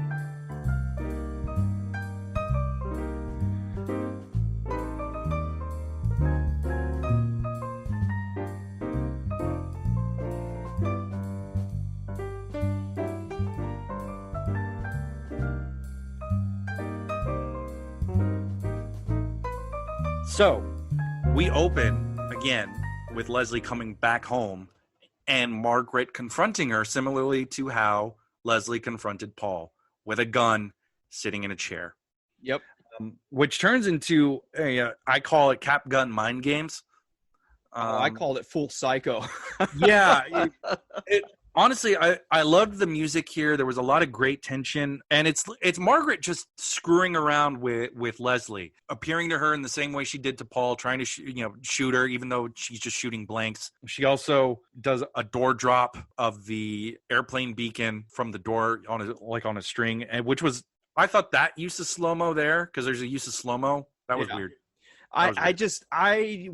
So, we open, again, with Leslie coming back home and Margaret confronting her, similarly to how Leslie confronted Paul, with a gun sitting in a chair.
Yep.
Which turns into, I call it cap gun mind games.
I called it full psycho.
Yeah. Honestly, I loved the music here. There was a lot of great tension, and it's Margaret just screwing around with Leslie, appearing to her in the same way she did to Paul, trying to shoot her, even though she's just shooting blanks. She also does a door drop of the airplane beacon from the door on a string, and which was, I thought that use of slow-mo there, because there's a use of slow-mo. That was weird.
I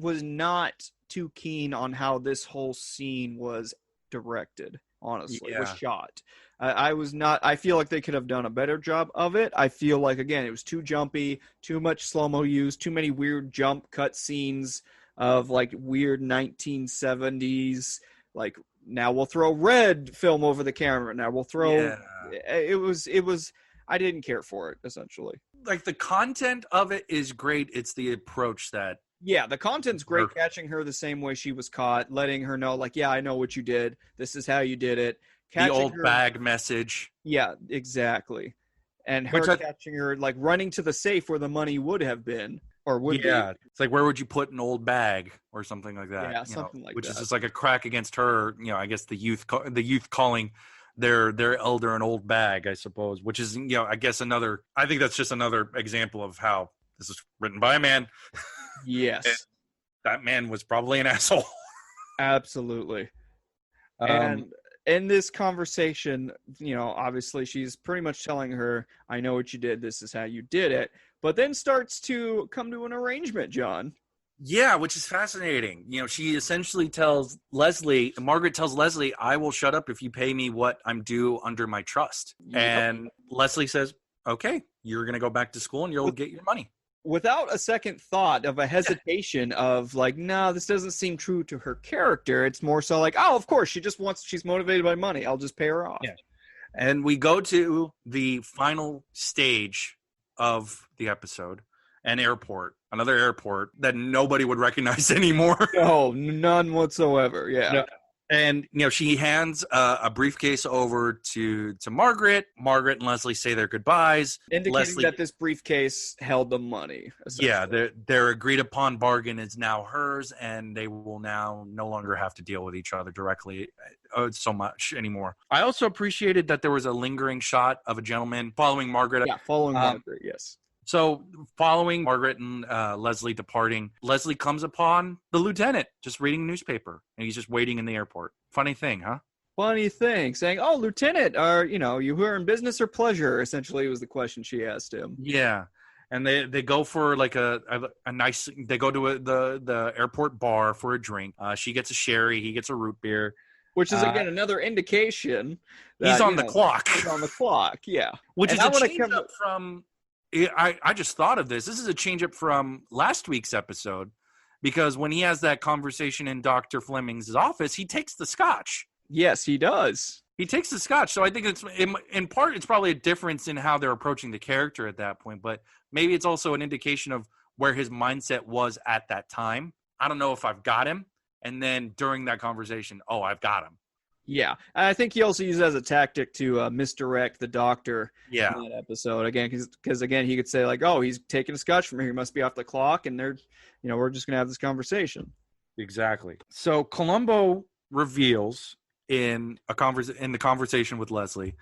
was not too keen on how this whole scene was directed. Honestly, was shot. I feel like they could have done a better job of it. I feel like, again, it was too jumpy, too much slow-mo use, too many weird jump cut scenes of like weird 1970s, like now we'll throw red film over the camera. Now we'll throw, it was, I didn't care for it, essentially.
Like the content of it is great. It's the approach that,
yeah, the content's great, catching her the same way she was caught, letting her know, like, yeah, I know what you did. This is how you did it. Catching
the old bag message.
Yeah, exactly. And her catching her, like, running to the safe where the money would have been, or would be. Yeah,
it's like, where would you put an old bag or something like that?
Yeah, something like
which
that.
Which is just like a crack against her, I guess the youth calling their elder an old bag, I suppose, which is, I guess I think that's just another example of how this is written by a man.
Yes.
And that man was probably an asshole.
Absolutely. And in this conversation, obviously she's pretty much telling her, I know what you did. This is how you did it. But then starts to come to an arrangement, John.
Yeah, which is fascinating. She essentially Margaret tells Leslie, I will shut up if you pay me what I'm due under my trust. Yep. And Leslie says, okay, you're going to go back to school and you'll get your money.
Without a second thought of a hesitation of like, no, this doesn't seem true to her character. It's more so like, oh, of course, she's motivated by money. I'll just pay her off. Yeah.
And we go to the final stage of the episode, another airport that nobody would recognize anymore.
No, none whatsoever. Yeah.
No. And, she hands a briefcase over to Margaret. Margaret and Leslie say their goodbyes.
Indicating that this briefcase held the money.
Yeah, their agreed upon bargain is now hers, and they will now no longer have to deal with each other directly so much anymore. I also appreciated that there was a lingering shot of a gentleman following Margaret.
Yeah, following Margaret, yes.
So following Margaret and Leslie departing, Leslie comes upon the lieutenant just reading a newspaper, and he's just waiting in the airport. Funny thing, huh?
Funny thing, saying, oh, Lieutenant, are you here in business or pleasure? Essentially, was the question she asked him.
Yeah. And they go for like a nice. They go to the airport bar for a drink. She gets a sherry. He gets a root beer.
Which is again another indication that
he's on the clock.
He's on the clock, yeah.
Which is a change up from. I just thought of this. This is a change up from last week's episode, because when he has that conversation in Dr. Fleming's office, he takes the scotch.
Yes, he does.
He takes the scotch. So I think it's in part, it's probably a difference in how they're approaching the character at that point. But maybe it's also an indication of where his mindset was at that time. I don't know if I've got him. And then during that conversation, I've got him.
Yeah. And I think he also used it as a tactic to misdirect the doctor in that episode. Again, because again, he could say like, he's taking a scotch from here. He must be off the clock. And we're just going to have this conversation.
Exactly. So Columbo reveals in the conversation with Leslie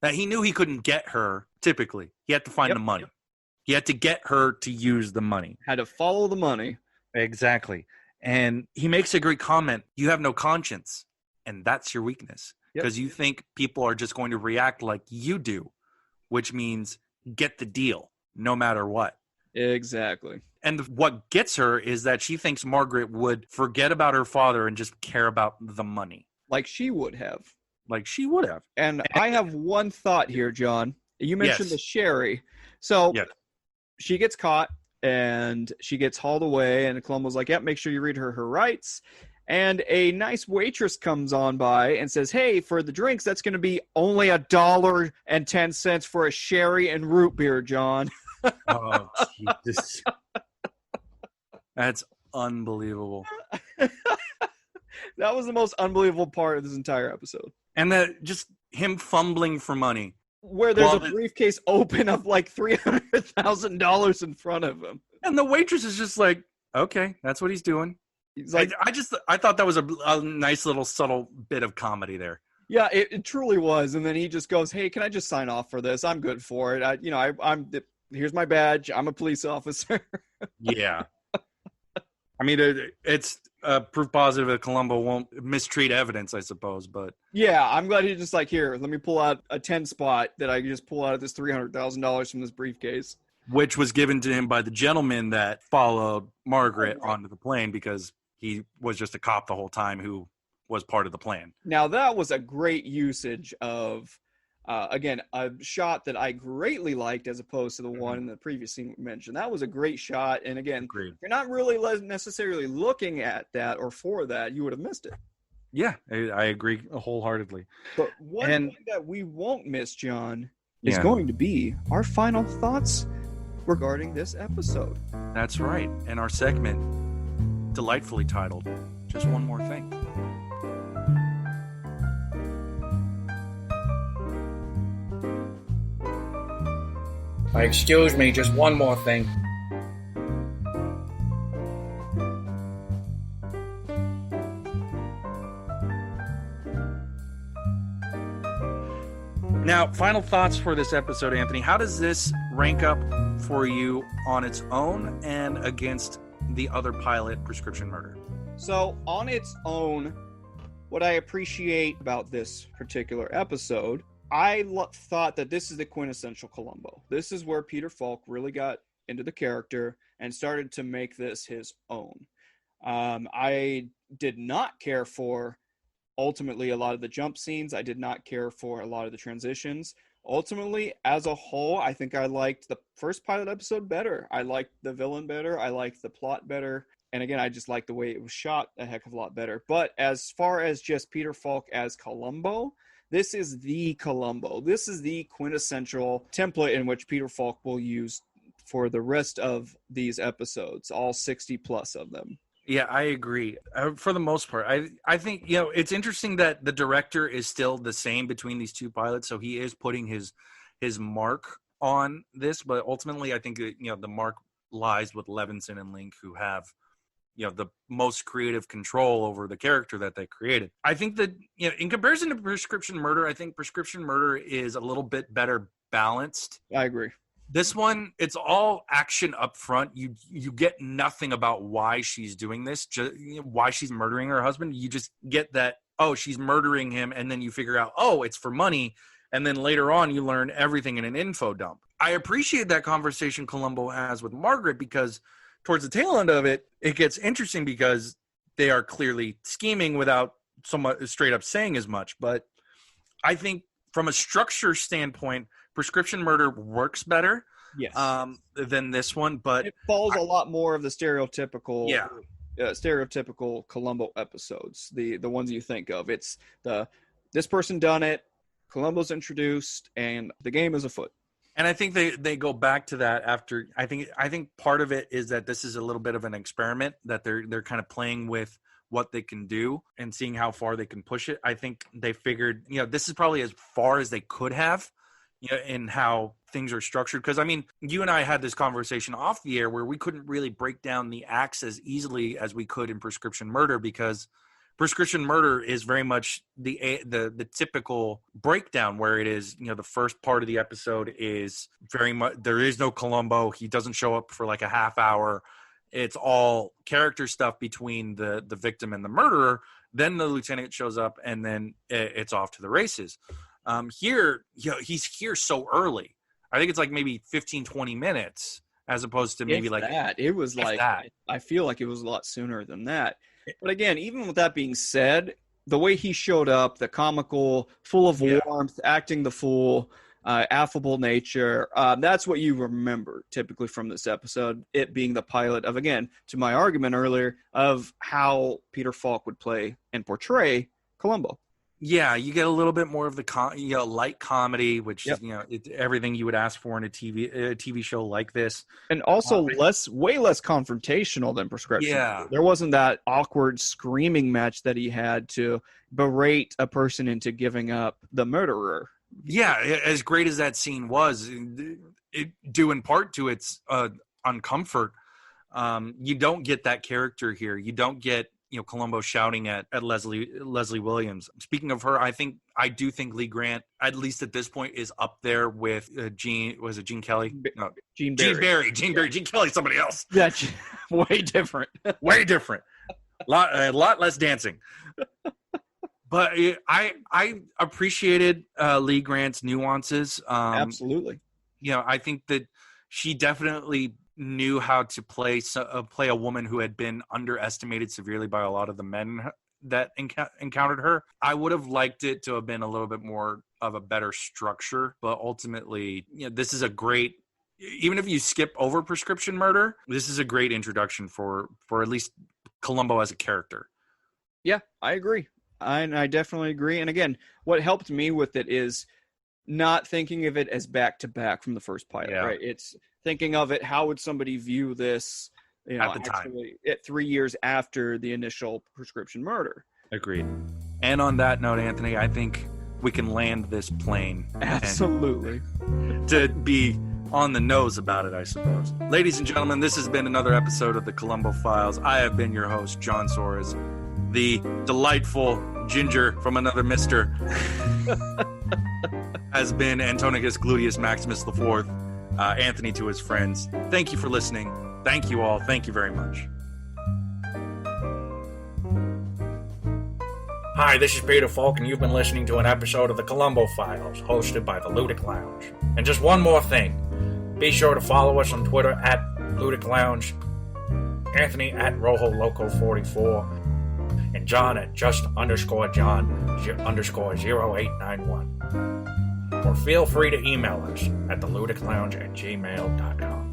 that he knew he couldn't get her typically. He had to find the money. He had to get her to use the money.
Had to follow the money.
Exactly. And he makes a great comment. You have no conscience, and that's your weakness. Because you think people are just going to react like you do, which means get the deal no matter what.
Exactly.
And what gets her is that she thinks Margaret would forget about her father and just care about the money.
Like she would have.
And
I have one thought here, John. You mentioned the sherry. So she gets caught and she gets hauled away, and Columbo's like, make sure you read her rights. And a nice waitress comes on by and says, hey, for the drinks, that's going to be only $1.10 for a sherry and root beer, John.
Oh, Jesus. That's unbelievable.
That was the most unbelievable part of this entire episode.
And just him fumbling for money.
Where there's a briefcase open of like $300,000 in front of him.
And the waitress is just like, okay, that's what he's doing.
He's like,
I thought that was a nice little subtle bit of comedy there.
Yeah, it truly was. And then he just goes, hey, can I just sign off for this? I'm good for it. Here's my badge. I'm a police officer.
Yeah. I mean, it's proof positive that Columbo won't mistreat evidence, I suppose. But
yeah, I'm glad he's just like, here, let me pull out a 10 spot that I can just pull out of this $300,000 from this briefcase.
Which was given to him by the gentleman that followed Margaret onto the plane, because he was just a cop the whole time who was part of the plan.
Now, that was a great usage of, again, a shot that I greatly liked as opposed to the one in the previous scene we mentioned. That was a great shot. And again, if you're not really necessarily looking at that or for that, you would have missed it.
Yeah, I agree wholeheartedly.
But one thing that we won't miss, John, is going to be our final thoughts regarding this episode.
That's right. And our segment, delightfully titled, Just One More Thing.
Excuse me, just one more thing.
Now, final thoughts for this episode, Anthony. How does this rank up for you on its own and against the other pilot, Prescription Murder?
So, on its own, what I appreciate about this particular episode, I thought that this is the quintessential Columbo. This is where Peter Falk really got into the character and started to make this his own. I did not care for, ultimately, a lot of the jump scenes. I did not care for a lot of the transitions. Ultimately, as a whole, I think I liked the first pilot episode better. I liked the villain better. I liked the plot better. And again, I just liked the way it was shot a heck of a lot better. But as far as just Peter Falk as Columbo, this is the Columbo. This is the quintessential template in which Peter Falk will use for the rest of these episodes, all 60 plus of them.
Yeah, I agree. For the most part, I think, it's interesting that the director is still the same between these two pilots. So he is putting his mark on this, but ultimately I think that, the mark lies with Levinson and Link, who have, the most creative control over the character that they created. I think that, in comparison to Prescription Murder, I think Prescription Murder is a little bit better balanced.
I agree.
This one, it's all action up front. You get nothing about why she's doing this, just why she's murdering her husband. You just get that, she's murdering him, and then you figure out, it's for money. And then later on, you learn everything in an info dump. I appreciate that conversation Columbo has with Margaret, because towards the tail end of it, it gets interesting because they are clearly scheming without somewhat straight up saying as much. But I think from a structure standpoint, Prescription Murder works better than this one. But
it follows a lot more of the stereotypical Columbo episodes, the ones you think of. It's this person done it, Columbo's introduced, and the game is afoot.
And I think they go back to that after. I think part of it is that this is a little bit of an experiment, that they're kind of playing with what they can do and seeing how far they can push it. I think they figured, this is probably as far as they could have, in how things are structured. Because, I mean, you and I had this conversation off the air where we couldn't really break down the acts as easily as we could in Prescription Murder, because Prescription Murder is very much the typical breakdown, where it is, the first part of the episode is very much, there is no Columbo. He doesn't show up for like a half hour. It's all character stuff between the victim and the murderer. Then the lieutenant shows up, and then it's off to the races. Here, he's here so early. I think it's like maybe 15, 20 minutes, as opposed to maybe
that. It was like that. I feel like it was a lot sooner than that. But again, even with that being said, the way he showed up, the comical, full of warmth, acting the fool, affable nature, that's what you remember typically from this episode, it being the pilot of, again, to my argument earlier, of how Peter Falk would play and portray Columbo.
Yeah, you get a little bit more of the light comedy, which is it's everything you would ask for in a TV show like this,
and also way less confrontational than Prescription.
Yeah,
there wasn't that awkward screaming match that he had to berate a person into giving up the murderer.
Yeah, as great as that scene was, it due in part to its uncomfort. You don't get that character here. You don't get Columbo shouting at Leslie Williams. Speaking of her, I do think Lee Grant, at least at this point, is up there with Gene Kelly? No, Gene Barry. Gene Kelly, somebody else.
That's way different.
Way different. A lot less dancing. But I appreciated Lee Grant's nuances.
Absolutely.
I think that she definitely knew how to play a woman who had been underestimated severely by a lot of the men that encountered her. I would have liked it to have been a little bit more of a better structure, but ultimately, this is a great, even if you skip over Prescription Murder, this is a great introduction for at least Columbo as a character.
Yeah, I agree. I definitely agree. And again, what helped me with it is not thinking of it as back to back from the first pilot, right? It's thinking of it, how would somebody view this
at the time,
3 years after the initial Prescription Murder.
Agreed. And on that note, Anthony, I think we can land this plane.
Absolutely.
To be on the nose about it, I suppose. Ladies and gentlemen, this has been another episode of the Columbo Files. I have been your host, John Soares, the delightful ginger from another mister. Has been Antonicus Gluteus Maximus IV, Anthony to his friends. Thank you for listening. Thank you all. Thank you very much. Hi, this is Peter Falk, and you've been listening to an episode of the Columbo Files, hosted by the Ludic Lounge. And just one more thing. Be sure to follow us on Twitter at Ludic Lounge, Anthony at RojoLoco44, and John at just_John_0891. Or feel free to email us at theludiclounge@gmail.com.